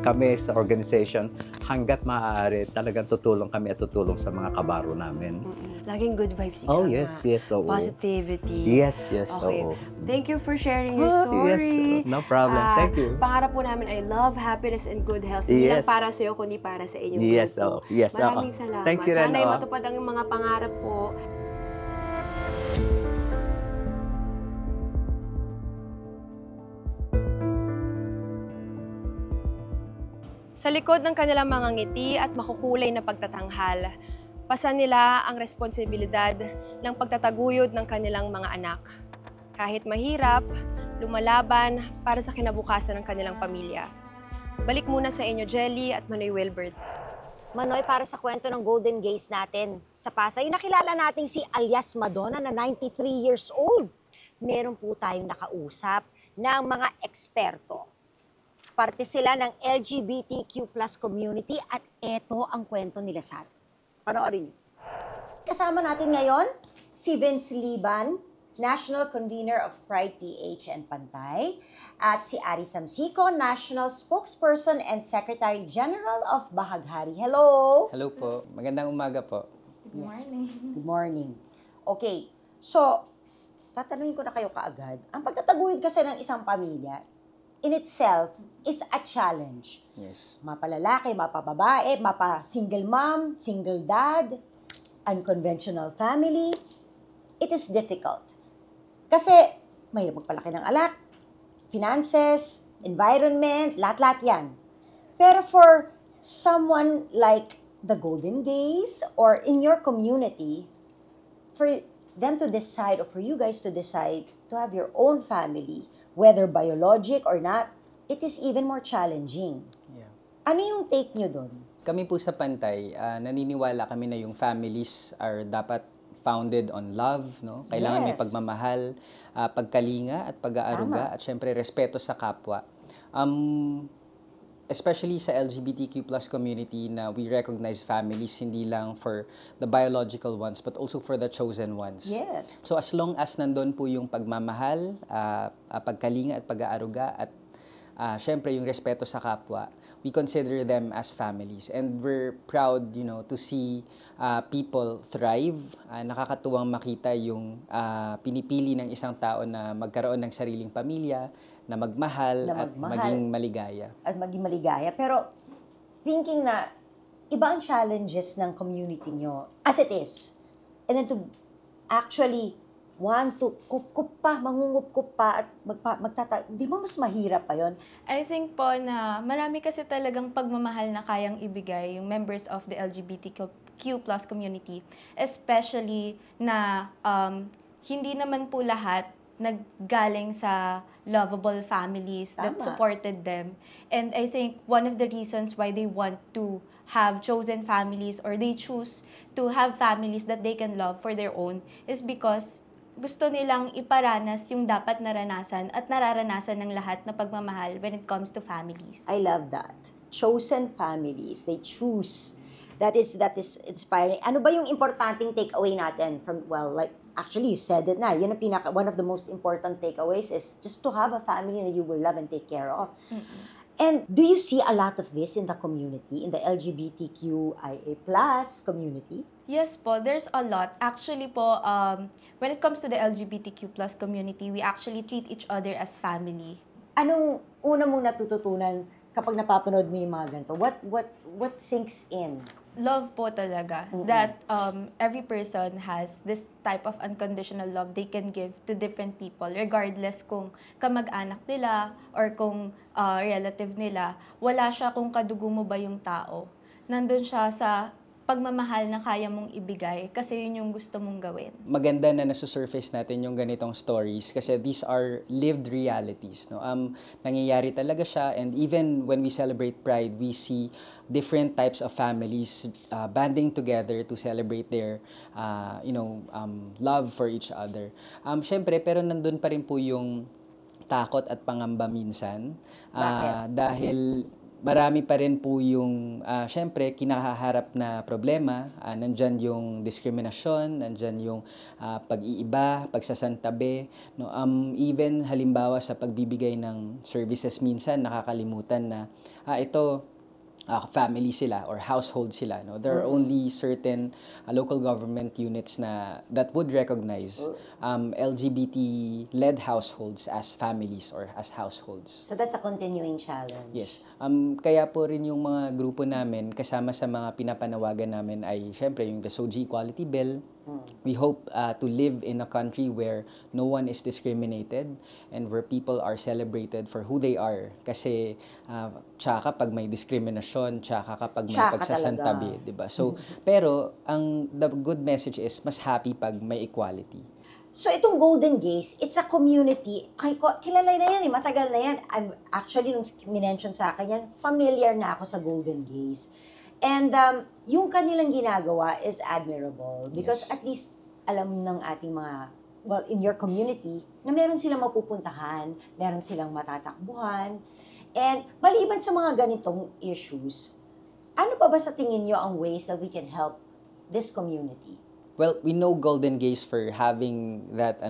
Speaker 14: kami sa organization hangga't maaari talagang tutulong kami at tutulong sa mga kabaro namin.
Speaker 4: Laging good vibes ikaw.
Speaker 14: Oh, yes, oo.
Speaker 4: Positivity.
Speaker 14: Yes,
Speaker 4: Okay.
Speaker 14: oo.
Speaker 4: Thank you for sharing your story.
Speaker 14: Yes, no problem. Thank you.
Speaker 4: Pangarap po namin ay love, happiness, and good health. Hindi lang para sa iyo, kundi para sa inyong grupo.
Speaker 14: Yes,
Speaker 4: Maraming salamat.
Speaker 14: Thank you rin.
Speaker 4: Sana ay matupad ang mga pangarap po. Sa likod ng kanilang mga ngiti at makukulay na pagtatanghal, pasan nila ang responsibilidad ng pagtataguyod ng kanilang mga anak. Kahit mahirap, lumalaban para sa kinabukasan ng kanilang pamilya. Balik muna sa inyo, Jelly at Manoy Wilbert.
Speaker 6: Manoy, para sa kwento ng Golden Gaze natin sa Pasay, nakilala natin si alias Madonna na 93 years old. Meron po tayong nakausap ng mga eksperto. Parte sila ng LGBTQ+ community at eto ang kwento nila sa atin. Panoorin niyo. Kasama natin ngayon si Vince Liban, National Convener of Pride PH and Pantay, at si Ari Samsico, National Spokesperson and Secretary General of Bahaghari. Hello!
Speaker 15: Hello po. Magandang umaga po.
Speaker 6: Good morning. Good morning. Okay, so, tatanungin ko na kayo kaagad. Ang pagtataguyod kasi ng isang pamilya, in itself, is a challenge.
Speaker 15: Yes.
Speaker 6: Mapalalaki, mapababae, mapa-single mom, single dad, unconventional family, it is difficult. Kasi, may magpalaki ng alak, finances, environment, lahat-lahat yan. Pero for someone like the Golden Gaze or in your community, for them to decide or for you guys to decide to have your own family, whether biologic or not, it is even more challenging.
Speaker 15: Yeah.
Speaker 6: Ano yung take nyo doon?
Speaker 15: Kami po sa Pantay, naniniwala kami na yung families are dapat founded on love, no? Kailangan may pagmamahal, pagkalinga at pag-aaruga at syempre respeto sa kapwa. Especially sa LGBTQ+ community na we recognize families hindi lang for the biological ones but also for the chosen ones.
Speaker 6: Yes.
Speaker 15: So as long as nandun po yung pagmamahal, pagkalinga at pag-aaruga at syempre yung respeto sa kapwa, we consider them as families. And we're proud, to see people thrive. Nakakatuwang makita yung pinipili ng isang tao na magkaroon ng sariling pamilya, na magmahal at maging maligaya.
Speaker 6: At maging maligaya. Pero thinking na iba ang challenges ng community nyo as it is. And then to actually want to mangungup pa at di ba mas mahirap pa yon?
Speaker 16: I think po na marami kasi talagang pagmamahal na kayang ibigay yung members of the LGBTQ+ community. Especially na hindi naman po lahat naggaling sa lovable families that supported them. And I think one of the reasons why they want to have chosen families or they choose to have families that they can love for their own is because gusto nilang iparanas yung dapat naranasan at nararanasan ng lahat na pagmamahal when it comes to families.
Speaker 6: I love that. Chosen families, they choose. That is inspiring. Ano ba yung importanteng takeaway natin from, actually, you said it na. Yun ang one of the most important takeaways is just to have a family that you will love and take care of. Mm-hmm. And do you see a lot of this in the community, in the LGBTQIA+ community?
Speaker 16: Yes po, there's a lot. Actually po, when it comes to the LGBTQ+ community, we actually treat each other as family.
Speaker 2: Anong una mong natututunan kapag napapanood mo yung mga ganito? What sinks in?
Speaker 16: Love po talaga. That every person has this type of unconditional love they can give to different people regardless kung kamag-anak nila or kung relative nila. Wala siya kung kadugo mo ba yung tao. Nandun siya sa pagmamahal na kaya mong ibigay kasi yun yung gusto mong gawin.
Speaker 15: Maganda na nasusurface natin yung ganitong stories kasi these are lived realities. No? Nangyayari talaga siya, and even when we celebrate Pride, we see different types of families banding together to celebrate their love for each other. Siyempre, pero nandun pa rin po yung takot at pangamba minsan. Dahil marami pa rin po yung, syempre, kinakaharap na problema. Nandyan yung diskriminasyon, nandyan yung pag-iiba, pagsasantabi. No? Even halimbawa sa pagbibigay ng services minsan, nakakalimutan na, ito, family sila or household sila. No? There are only certain local government units that would recognize LGBT-led households as families or as households.
Speaker 2: So that's a continuing challenge.
Speaker 15: Yes. Kaya po rin yung mga grupo namin, kasama sa mga pinapanawagan namin ay syempre yung the SOGI Equality Bill. We hope to live in a country where no one is discriminated and where people are celebrated for who they are. Kasi tsaka kapag may diskriminasyon, tsaka kapag may pagsasantabi, 'di ba? So, pero the good message is mas happy pag may equality.
Speaker 2: So itong Golden Gaze, it's a community. Ay, kilala na yan matagal na yan. Actually, nung minention sa akin yan, familiar na ako sa Golden Gaze. And yung kanilang ginagawa is admirable because at least alam ng ating mga, in your community, na meron silang mapupuntahan, meron silang matatakbuhan. And maliban sa mga ganitong issues, ano pa ba sa tingin nyo ang ways that we can help this community?
Speaker 15: Well, we know Golden Gaze for having that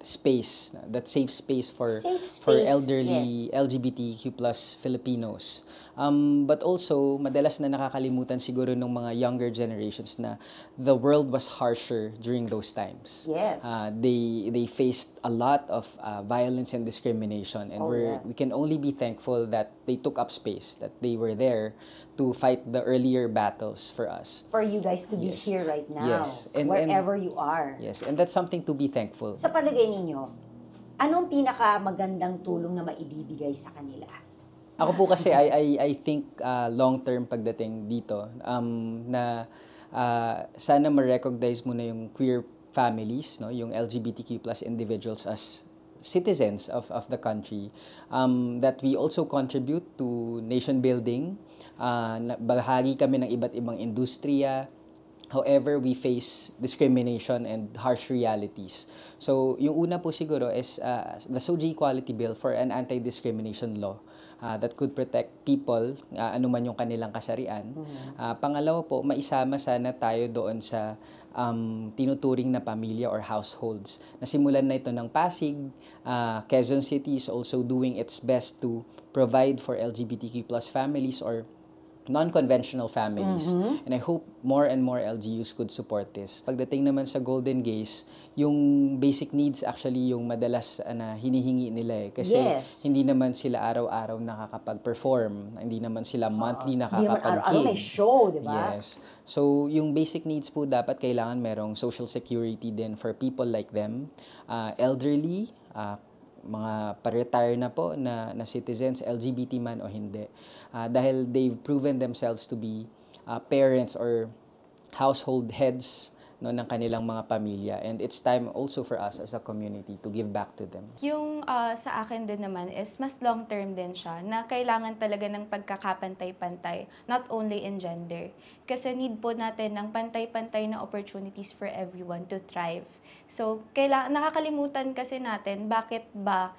Speaker 15: space, that safe space for elderly LGBTQ+ Filipinos. But also, madalas na nakakalimutan siguro ng mga younger generations na the world was harsher during those times.
Speaker 2: Yes.
Speaker 15: They faced a lot of violence and discrimination, and we can only be thankful that they took up space, that they were there to fight the earlier battles for us.
Speaker 2: For you guys to be here right now, wherever you are.
Speaker 15: Yes, and that's something to be thankful.
Speaker 2: Sa palagay ninyo, anong pinakamagandang tulong na maibibigay sa kanila?
Speaker 15: Ako po kasi, I think long-term pagdating dito, na sana ma-recognize mo na yung queer families, no, yung LGBTQ+ individuals as citizens of the country, that we also contribute to nation building. Bahagi kami ng iba't ibang industriya. However, we face discrimination and harsh realities. So, yung una po siguro is the SOGI Equality Bill for an anti-discrimination law that could protect people, anuman yung kanilang kasarian. Pangalawa po, maisama sana tayo doon sa tinuturing na pamilya or households. Nasimulan na ito ng Pasig. Quezon City is also doing its best to provide for LGBTQ+ families or non-conventional families. And I hope more and more LGUs could support this. Pagdating naman sa Golden Gaze, yung basic needs actually yung madalas na hinihingi nila eh. Kasi hindi naman sila araw-araw nakakapag-perform. Hindi naman sila monthly nakakapag-gig.
Speaker 2: Hindi naman araw-araw may show, di ba?
Speaker 15: Yes. So, yung basic needs po dapat kailangan merong social security din for people like them. Elderly, mga pa-retire na po na citizens, LGBT man o hindi. Dahil they've proven themselves to be parents or household heads, no, ng kanilang mga pamilya. And it's time also for us as a community to give back to them.
Speaker 16: Yung sa akin din naman is mas long-term din siya na kailangan talaga ng pagkakapantay-pantay, not only in gender. Kasi need po natin ng pantay-pantay na opportunities for everyone to thrive. So, nakakalimutan kasi natin bakit ba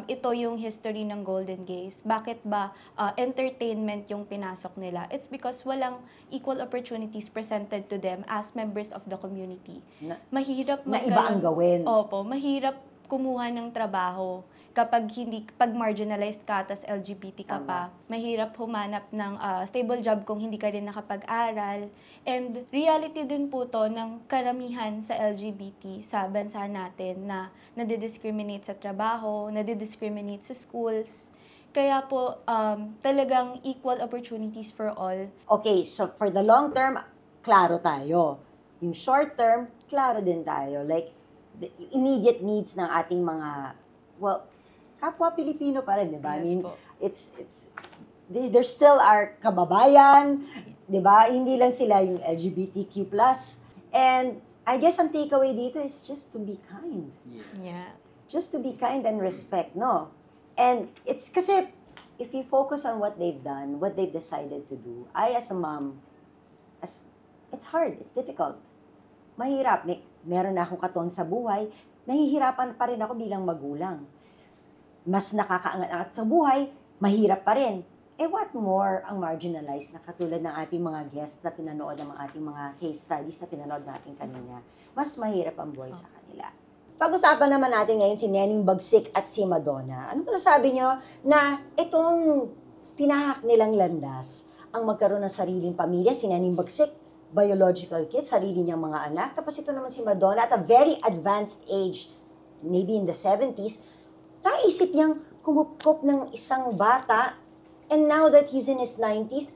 Speaker 16: ito yung history ng Golden Gaze. Bakit ba entertainment yung pinasok nila? It's because walang equal opportunities presented to them as members of the community. Mahirap
Speaker 2: na iba ang gawin.
Speaker 16: Opo, mahirap kumuha ng trabaho. pag marginalized ka, tas LGBT ka pa, mahirap humanap ng stable job kung hindi ka rin nakapag-aral. And reality din po to ng karamihan sa LGBT sa bansa natin na nadidiscriminate sa trabaho, nadidiscriminate sa schools. Kaya po, talagang equal opportunities for all.
Speaker 2: Okay, so for the long term, klaro tayo. Yung short term, klaro din tayo. Like, the immediate needs ng ating mga, well, kapwa Pilipino pa rin, di ba?
Speaker 16: Yes,
Speaker 2: I mean,
Speaker 16: po.
Speaker 2: they're still our kababayan, di ba? Hindi lang sila yung LGBTQ+. And I guess ang takeaway dito is just to be kind.
Speaker 16: Yeah.
Speaker 2: Just to be kind and respect, no? And it's kasi, if you focus on what they've done, what they've decided to do, I as a mom, it's hard, it's difficult. Mahirap. Meron na akong katon sa buhay, nahihirapan pa rin ako bilang magulang. Mas nakakaangat-angat sa buhay, mahirap pa rin. Eh what more ang marginalized na katulad ng ating mga guests na pinanood ng ating mga case studies na pinanood natin kanina. Mas mahirap ang buhay sa kanila. Pag-usapan naman natin ngayon si Nening Bagsik at si Madonna. Ano masasabi nyo na itong tinahak nilang landas ang magkaroon ng sariling pamilya, si Nening Bagsik, biological kids, sarili niyang mga anak. Tapos ito naman si Madonna at a very advanced age, maybe in the 70s, naisip niyang kumupkop ng isang bata and now that he's in his 90s,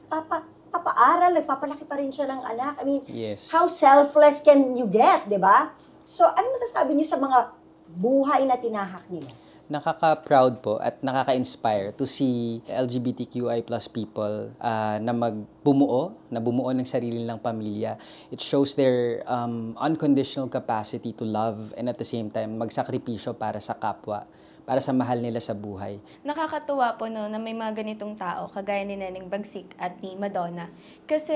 Speaker 2: papaaral, nagpapalaki pa rin siya ng anak. I mean,
Speaker 15: Yes.
Speaker 2: how selfless can you get, di ba? So, ano masasabi niyo sa mga buhay na tinahak nila?
Speaker 15: Nakaka-proud po at nakaka-inspire to see LGBTQI+ people na bumuo ng sarili nilang pamilya. It shows their unconditional capacity to love and at the same time magsakripisyo para sa kapwa, para sa mahal nila sa buhay.
Speaker 16: Nakakatuwa po no, na may mga ganitong tao, kagaya ni Nening Bagsik at ni Madonna. Kasi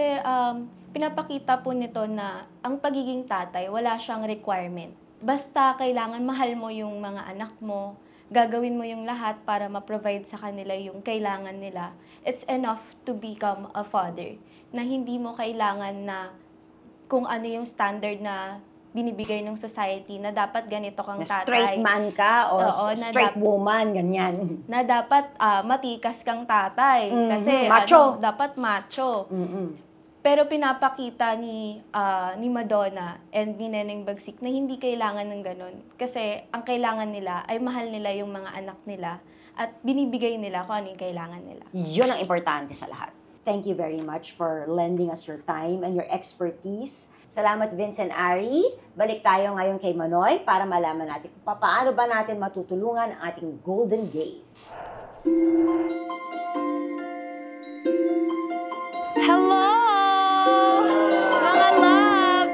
Speaker 16: pinapakita po nito na ang pagiging tatay, wala siyang requirement. Basta kailangan mahal mo yung mga anak mo, gagawin mo yung lahat para ma-provide sa kanila yung kailangan nila. It's enough to become a father. Na hindi mo kailangan na kung ano yung standard na binibigay ng society na dapat ganito kang tatay.
Speaker 2: Straight man ka o
Speaker 16: Oo,
Speaker 2: straight woman, ganyan.
Speaker 16: Na dapat matikas kang tatay. Kasi
Speaker 2: macho.
Speaker 16: dapat macho. Pero pinapakita ni Madonna and ni Nening Bagsik na hindi kailangan ng ganun. Kasi ang kailangan nila ay mahal nila yung mga anak nila at binibigay nila kung ano yung kailangan nila.
Speaker 2: Yun ang importante sa lahat. Thank you very much for lending us your time and your expertise. Salamat, Vince and Ari. Balik tayo ngayon kay Manoy para malaman natin kung paano ba natin matutulungan ang ating golden gays.
Speaker 4: Hello! Mga loves!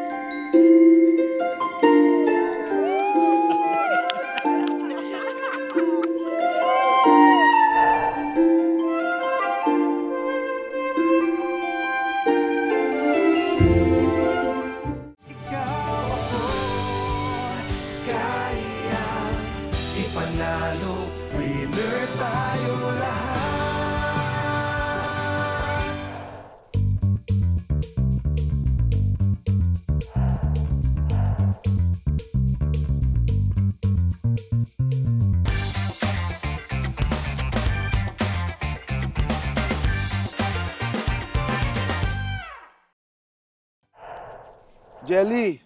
Speaker 1: Ipanalo, winner tayo lahat.
Speaker 5: Jelly,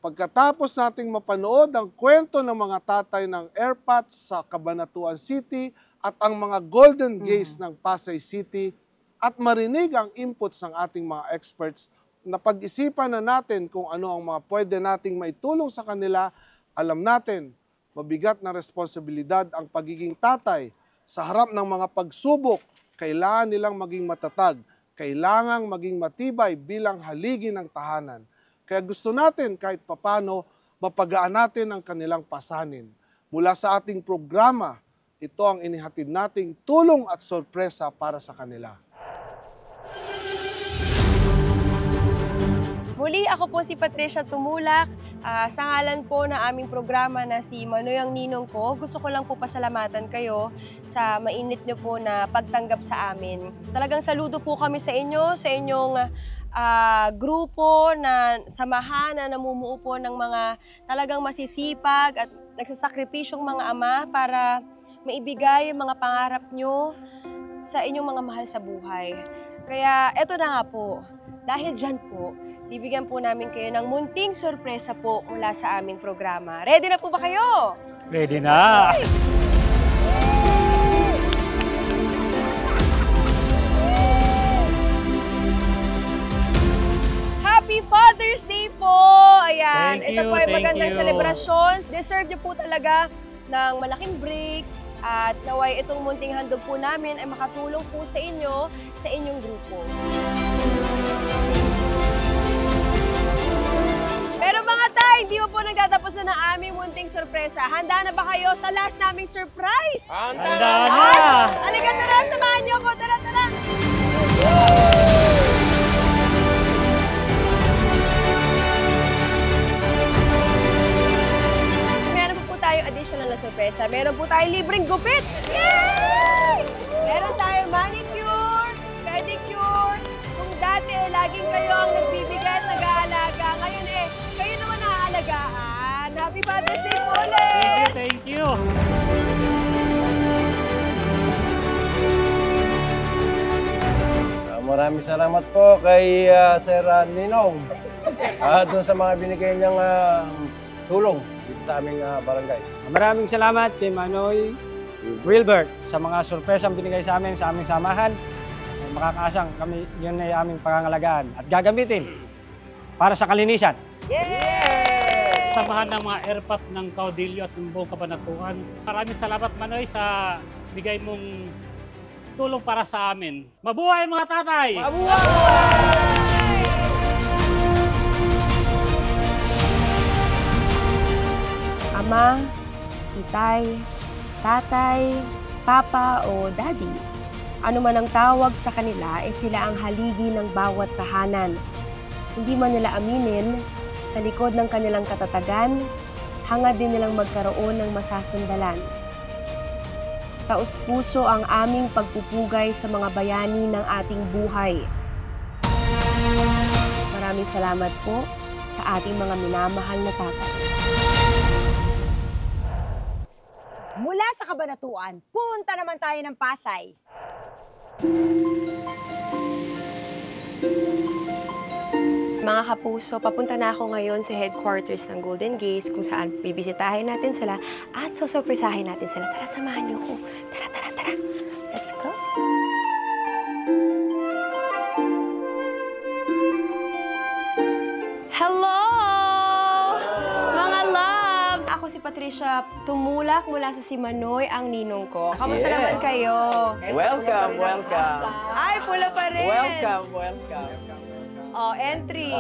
Speaker 5: pagkatapos nating mapanood ang kwento ng mga tatay ng Airpods sa Cabanatuan City at ang mga Golden Gays ng Pasay City at marinig ang inputs ng ating mga experts, napag-isipan na natin kung ano ang mga pwede nating maitulong sa kanila, alam natin, mabigat na responsibilidad ang pagiging tatay. Sa harap ng mga pagsubok, kailangan nilang maging matatag, kailangang maging matibay bilang haligi ng tahanan. Kaya gusto natin kahit papano mapagaan natin ang kanilang pasanin. Mula sa ating programa, ito ang inihatid nating tulong at sorpresa para sa kanila.
Speaker 17: Muli, ako po si Patricia Tumulak. Sa ngalan po na aming programa na si Manoy ang Ninong Ko, gusto ko lang po pasalamatan kayo sa mainit niyo po na pagtanggap sa amin. Talagang saludo po kami sa inyo, sa inyong grupo na samahan na namumuo po ng mga talagang masisipag at nagsasakripisyong mga ama para maibigay yung mga pangarap nyo sa inyong mga mahal sa buhay. Kaya eto na nga po, dahil dyan po, bibigyan po namin kayo ng munting sorpresa po mula sa aming programa. Ready na po ba kayo?
Speaker 8: Ready na!
Speaker 17: Happy Father's Day po! Ayan,
Speaker 8: Thank
Speaker 17: ito
Speaker 8: you,
Speaker 17: po ay
Speaker 8: thank
Speaker 17: magandang
Speaker 8: you.
Speaker 17: celebrations. Deserve niyo po talaga ng malaking break at naway itong munting handog po namin ay makatulong po sa inyo sa inyong grupo. Pero mga tay, hindi po nagtatapos na ng aming munting sorpresa. Handa na ba kayo sa last naming surprise?
Speaker 8: Handa na!
Speaker 17: Halika, tara, samahan niyo ko. Tara, tara! Meron po tayong additional na sorpresa. Meron po tayong libreng gupit. Yay! Meron tayong manicure, pedicure. Kung dati laging kayo ang nagbibigay at nag-aalaga, ngayon kayo naman naaalagaan. Happy Father's Day po ulit!
Speaker 8: Thank you!
Speaker 9: Maraming salamat po kay Sir Ninong doon sa mga binigay niyang tulong dito sa aming barangay.
Speaker 7: Maraming salamat kay Manoy Wilbert sa mga sorpresang binigay sa amin sa aming samahan. Makakaasang kami yun ay aming pangangalagaan at gagamitin para sa kalinisan.
Speaker 8: Samahan ng mga airpat ng Caudillo at ng buong Kabanatuan. Maraming salamat, Manoy, sa bigay mong tulong para sa amin. Mabuhay mga tatay!
Speaker 17: Ama, itay, tatay, papa o daddy. Ano man ang tawag sa kanila, sila ang haligi ng bawat tahanan. Hindi man nila aminin, sa likod ng kanilang katatagan, hangad din nilang magkaroon ng masasandalan. Taos-puso ang aming pagpupugay sa mga bayani ng ating buhay. Maraming salamat po sa ating mga minamahal na tatay.
Speaker 6: Mula sa Kabanatuan, punta naman tayo ng Pasay.
Speaker 17: Mga kapuso, papunta na ako ngayon sa headquarters ng Golden Gates kung saan bibisitahin natin sila at susurpresahin natin sila. Tara, samahan niyo ko. Tara, tara, tara. Let's go. Hello! Mga loves! Ako si Patricia Tumulak mula sa Simanoy, ang ninong ko. Kamusta naman kayo?
Speaker 14: Welcome, welcome.
Speaker 17: Ay, pula pa rin!
Speaker 14: Welcome, welcome.
Speaker 17: Oh, entry.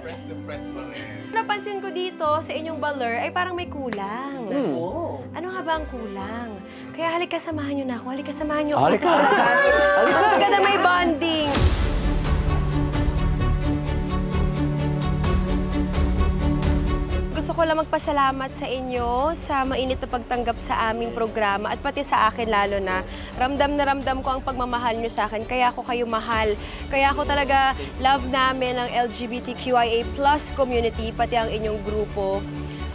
Speaker 1: Press to press pa rin.
Speaker 17: Napansin ko dito sa inyong baler ay parang may kulang. Ano nga ba ang kulang? Kaya halika samahan niyo na ako. Halika samahan niyo ako.
Speaker 14: Halika.
Speaker 17: Mas maganda may bonding. Gusto ko lang magpasalamat sa inyo sa mainit na pagtanggap sa aming programa at pati sa akin lalo na ramdam ko ang pagmamahal nyo sa akin. Kaya ako kayo mahal. Kaya ako talaga love namin ang LGBTQIA+ community, pati ang inyong grupo.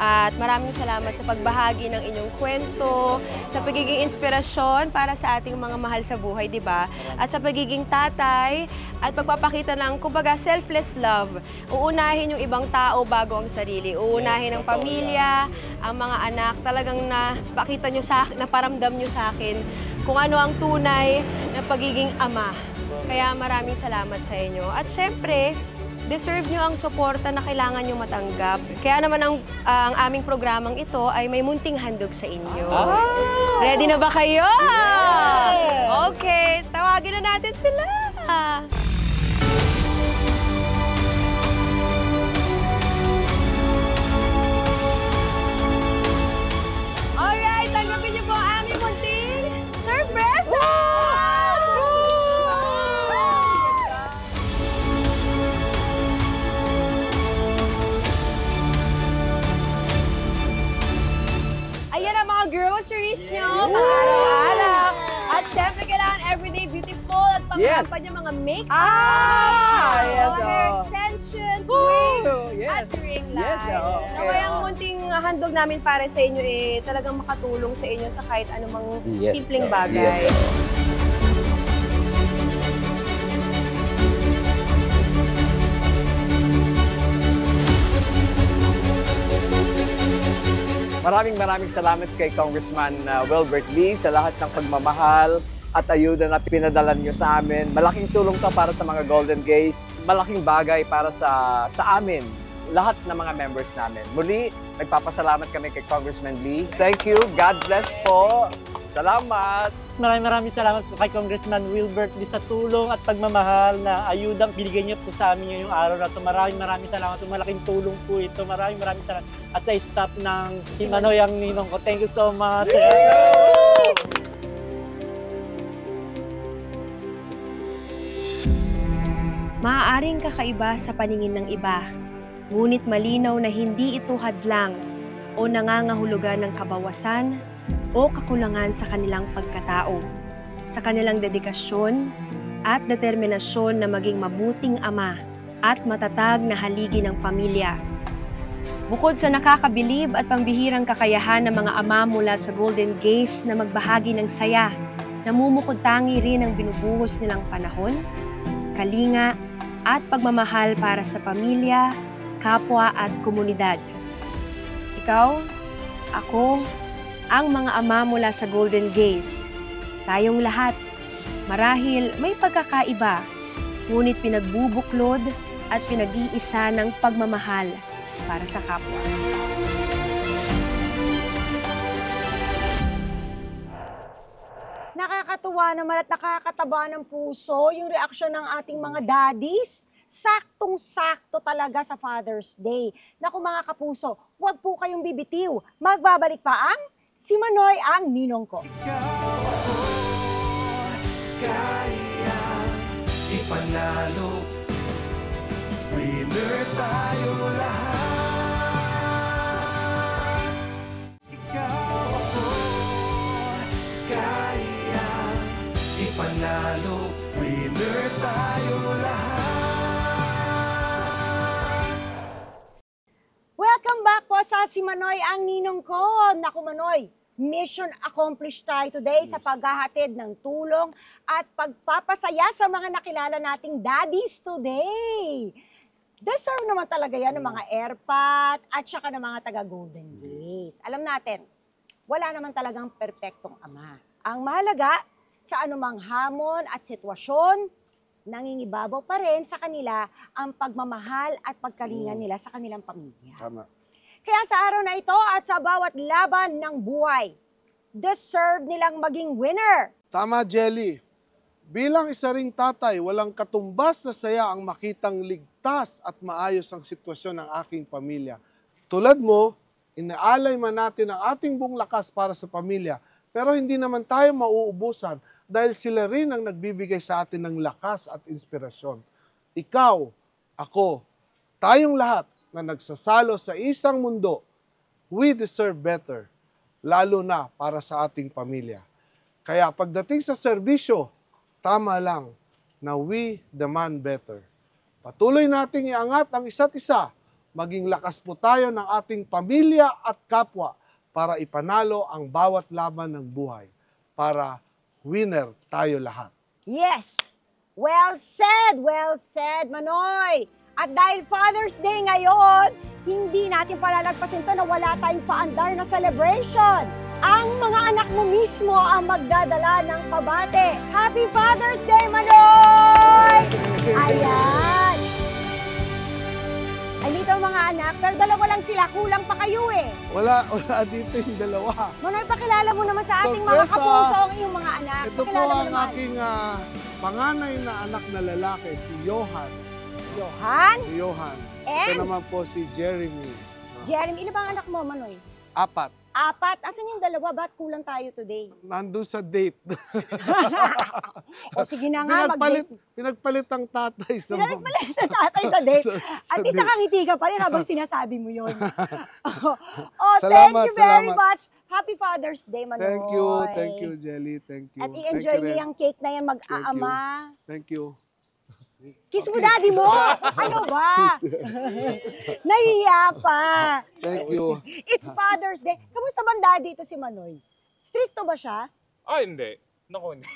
Speaker 17: At maraming salamat sa pagbahagi ng inyong kwento, sa pagiging inspirasyon para sa ating mga mahal sa buhay, di ba? At sa pagiging tatay at pagpapakita ng, kumbaga, selfless love. Uunahin yung ibang tao bago ang sarili. Uunahin ang pamilya, ang mga anak. Talagang napakita nyo sa akin, naparamdam nyo sa akin kung ano ang tunay na pagiging ama. Kaya maraming salamat sa inyo. At syempre, deserve nyo ang suporta na kailangan nyo matanggap. Kaya naman ang aming programang ito ay may munting handog sa inyo. Ready na ba kayo? Okay, tawagin na natin sila. Alright, tanggapin niyo po ang aming munting surprise! Ayan ang mga groceries nyo, pang-araw-araw. At syempre, kailangan everyday beautiful at pang-arapan yung mga make-up,
Speaker 14: Yes,
Speaker 17: mga hair extensions, wigs, at rings. Yes,
Speaker 14: okay.
Speaker 17: Naway ang munting handog namin para sa inyo talagang makatulong sa inyo sa kahit anumang simpleng bagay.
Speaker 14: Yes. Maraming salamat kay Congressman Wilbert Lee sa lahat ng pagmamahal at ayuda na pinadala niyo sa amin. Malaking tulong to para sa mga Golden Gays. Malaking bagay para sa amin, lahat ng mga members namin. Muli, nagpapasalamat kami kay Congressman Lee. Thank you. God bless po. Salamat.
Speaker 12: Maraming salamat po kay Congressman Wilbert Lee sa tulong at pagmamahal na ayudang binigay niyo po sa amin ngayong araw na ito. Maraming salamat po. Malaking tulong po ito. Maraming salamat. At sa staff ng si Manoy ang ninong ko. Thank you so much.
Speaker 17: Maaaring kakaiba sa paningin ng iba, ngunit malinaw na hindi ito hadlang o nangangahulugan ng kabawasan o kakulangan sa kanilang pagkatao, sa kanilang dedikasyon at determinasyon na maging mabuting ama at matatag na haligi ng pamilya. Bukod sa nakakabilib at pambihirang kakayahan ng mga ama mula sa Golden Gays na magbahagi ng saya, namumukod tangi rin ang binubuhos nilang panahon, kalinga, at pagmamahal para sa pamilya, kapwa at komunidad. Ikaw, ako, ang mga ama mula sa Golden Gays, tayong lahat, marahil may pagkakaiba, ngunit pinagbubuklod at pinag-iisa ng pagmamahal para sa kapwa.
Speaker 6: Nakakatuwa naman at nakakataba ng puso yung reaksyon ng ating mga daddies. Saktong-sakto talaga sa Father's Day. Naku mga kapuso, huwag po kayong bibitiw. Magbabalik pa ang Si Manoy ang ninong ko.
Speaker 1: Kaya ipanalo, winner tayo lahat. Ikaw ako, kaya ipanalo, winner tayo lahat.
Speaker 6: Welcome back po sa Si Manoy ang ninong ko. Naku Manoy, mission accomplished tayo today sa paghahatid ng tulong at pagpapasaya sa mga nakilala nating daddies today. Deserve naman talaga yan ng mga airpat at saka ng mga taga-Golden Gays. Alam natin, wala naman talagang perpektong ama. Ang mahalaga, sa anumang hamon at sitwasyon, nangingibabaw pa rin sa kanila ang pagmamahal at pagkalingan nila sa kanilang pamilya.
Speaker 5: Tama.
Speaker 6: Kaya sa araw na ito at sa bawat laban ng buhay, deserve nilang maging winner.
Speaker 5: Tama, Jelly. Bilang isa ring tatay, walang katumbas na saya ang makitang ligtas at maayos ang sitwasyon ng aking pamilya. Tulad mo, inaalay man natin ang ating buong lakas para sa pamilya, pero hindi naman tayo mauubusan dahil sila rin ang nagbibigay sa atin ng lakas at inspirasyon. Ikaw, ako, tayong lahat na nagsasalo sa isang mundo, we deserve better, lalo na para sa ating pamilya. Kaya pagdating sa serbisyo, tama lang na we demand better. Patuloy nating iangat ang isa't isa, maging lakas po tayo ng ating pamilya at kapwa para ipanalo ang bawat laban ng buhay, para winner tayo lahat.
Speaker 6: Yes! Well said, Manoy! At dahil Father's Day ngayon, hindi natin palalagpasin to na wala tayong paandar na celebration. Ang mga anak mo mismo ang magdadala ng pabate. Happy Father's Day, Manoy! Ayan! Ay, dito mga anak, pero dalawa lang sila, kulang pa kayo eh.
Speaker 5: Wala dito yung dalawa.
Speaker 6: Manoy, pakilala mo naman sa ating mga kapuso ang iyong mga anak.
Speaker 5: Ito po ang aking panganay na anak na lalaki, si Johan. Si Johan.
Speaker 6: And?
Speaker 5: Ito naman po si Jeremy.
Speaker 6: Jeremy, ilan bang anak mo, Manoy?
Speaker 5: 4.
Speaker 6: Asan yung dalawa? Ba't kulang tayo today?
Speaker 5: Nandun sa date.
Speaker 6: O sige na nga,
Speaker 5: Pinagpalit ang tatay sa
Speaker 6: Pinagpalit ang tatay sa date. At least
Speaker 5: date.
Speaker 6: nakangiti ka pa rin habang sinasabi mo yun.
Speaker 5: Salamat,
Speaker 6: thank you very
Speaker 5: salamat.
Speaker 6: much. Happy Father's Day, Manoy.
Speaker 5: Thank you, Jelly. Thank you.
Speaker 6: At i-enjoy niyo yung cake na yan, mag-aama.
Speaker 5: Thank you.
Speaker 6: Kiss mo daddy mo! Ano ba? Nahiya pa.
Speaker 5: Thank you.
Speaker 6: It's Father's Day. Kamusta bang daddy ito si Manoy? Stricto ba siya?
Speaker 18: Hindi. Naku, hindi.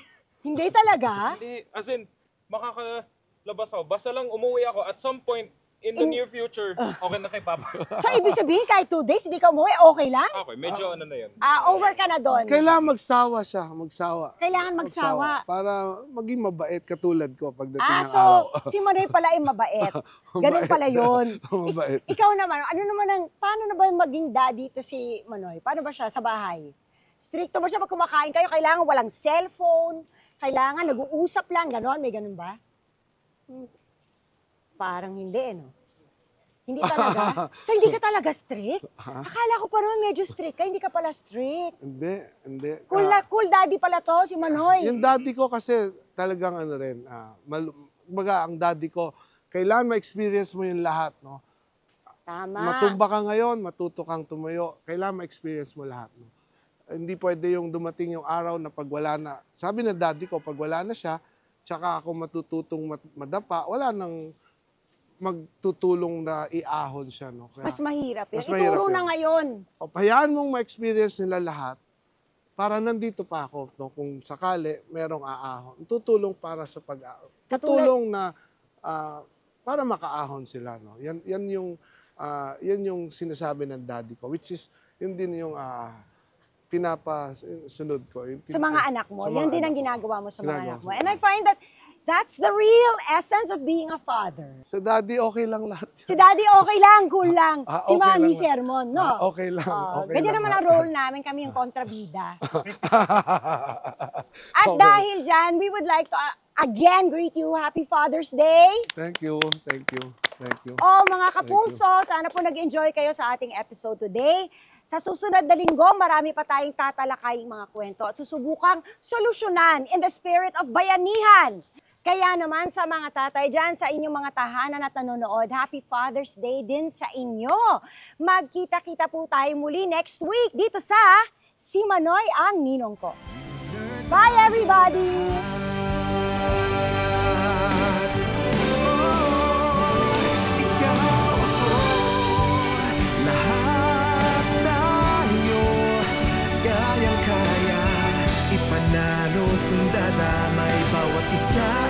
Speaker 6: Hindi talaga?
Speaker 18: Hindi. As in, makakalabas ako. Basta lang umuwi ako at some point in the near future, okay na kay Papa.
Speaker 6: So, ibig sabihin, kahit 2 days, hindi ka umuwi, okay lang?
Speaker 18: Okay, medyo ano na yun.
Speaker 6: Over ka na doon.
Speaker 5: Kailangan magsawa siya, magsawa.
Speaker 6: Kailangan magsawa.
Speaker 5: Para maging mabait katulad ko pagdating ng
Speaker 6: So,
Speaker 5: araw.
Speaker 6: si Manoy pala ay mabait. Ganun pala yun.
Speaker 5: Mabait.
Speaker 6: Ikaw naman, paano na ba maging daddy to si Manoy? Paano ba siya sa bahay? Stricto ba siya pag kumakain kayo? Kailangan walang cellphone? Kailangan nag-uusap lang? Ganon? May ganun ba? Parang hindi, no? Hindi talaga? So, hindi ka talaga strict? Akala ko pa naman medyo strict ka, hindi ka pala strict.
Speaker 5: Hindi.
Speaker 6: Cool daddy pala to, si Manoy.
Speaker 5: Yung daddy ko kasi talagang ano rin, ang daddy ko, kailangan ma-experience mo yung lahat, no?
Speaker 6: Tama.
Speaker 5: Matumba ka ngayon, matuto kang tumayo. Kailangan ma-experience mo lahat, no? Hindi pwede yung dumating yung araw na pag wala na. Sabi na daddy ko, pag wala na siya, tsaka ako matututong madapa, wala nang magtutulong na iahon siya. No? Kaya,
Speaker 6: mas mahirap yun.
Speaker 5: Mas mahirap
Speaker 6: Ituro
Speaker 5: yun.
Speaker 6: na ngayon.
Speaker 5: Hayaan mong ma-experience nila lahat para nandito pa ako. No? Kung sakali, merong aahon. Tutulong para sa pag-aahon. Tutulong na para makaahon sila. No? Yan yung sinasabi ng daddy ko. Which is, yun din yung pinapasunod ko.
Speaker 6: Sa mga anak mo. Yan din ang ginagawa mo sa mga
Speaker 5: Ginagawa
Speaker 6: anak mo.
Speaker 5: ko.
Speaker 6: And I find that that's the real essence of being a father.
Speaker 5: Sa daddy, okay lang lahat.
Speaker 6: Si daddy okay lang, cool lang. Si
Speaker 5: okay
Speaker 6: mommy
Speaker 5: lang.
Speaker 6: sermon, no?
Speaker 5: Okay lang. Okay
Speaker 6: ganyan
Speaker 5: lang
Speaker 6: naman
Speaker 5: lahat.
Speaker 6: ang role namin, kami yung kontrabida. At dahil dyan, we would like to again greet you. Happy Father's Day.
Speaker 5: Thank you.
Speaker 6: Mga kapuso, sana po nag-enjoy kayo sa ating episode today. Sa susunod na linggo, marami pa tayong tatalakaying mga kwento at susubukang solusyonan in the spirit of bayanihan. Kaya naman sa mga tatay dyan, sa inyong mga tahanan at nanonood, Happy Father's Day din sa inyo. Magkita-kita po tayo muli next week dito sa Si Manoy ang Ninong Ko. Bye everybody!
Speaker 1: Ipanalo kung dadamay bawat isa.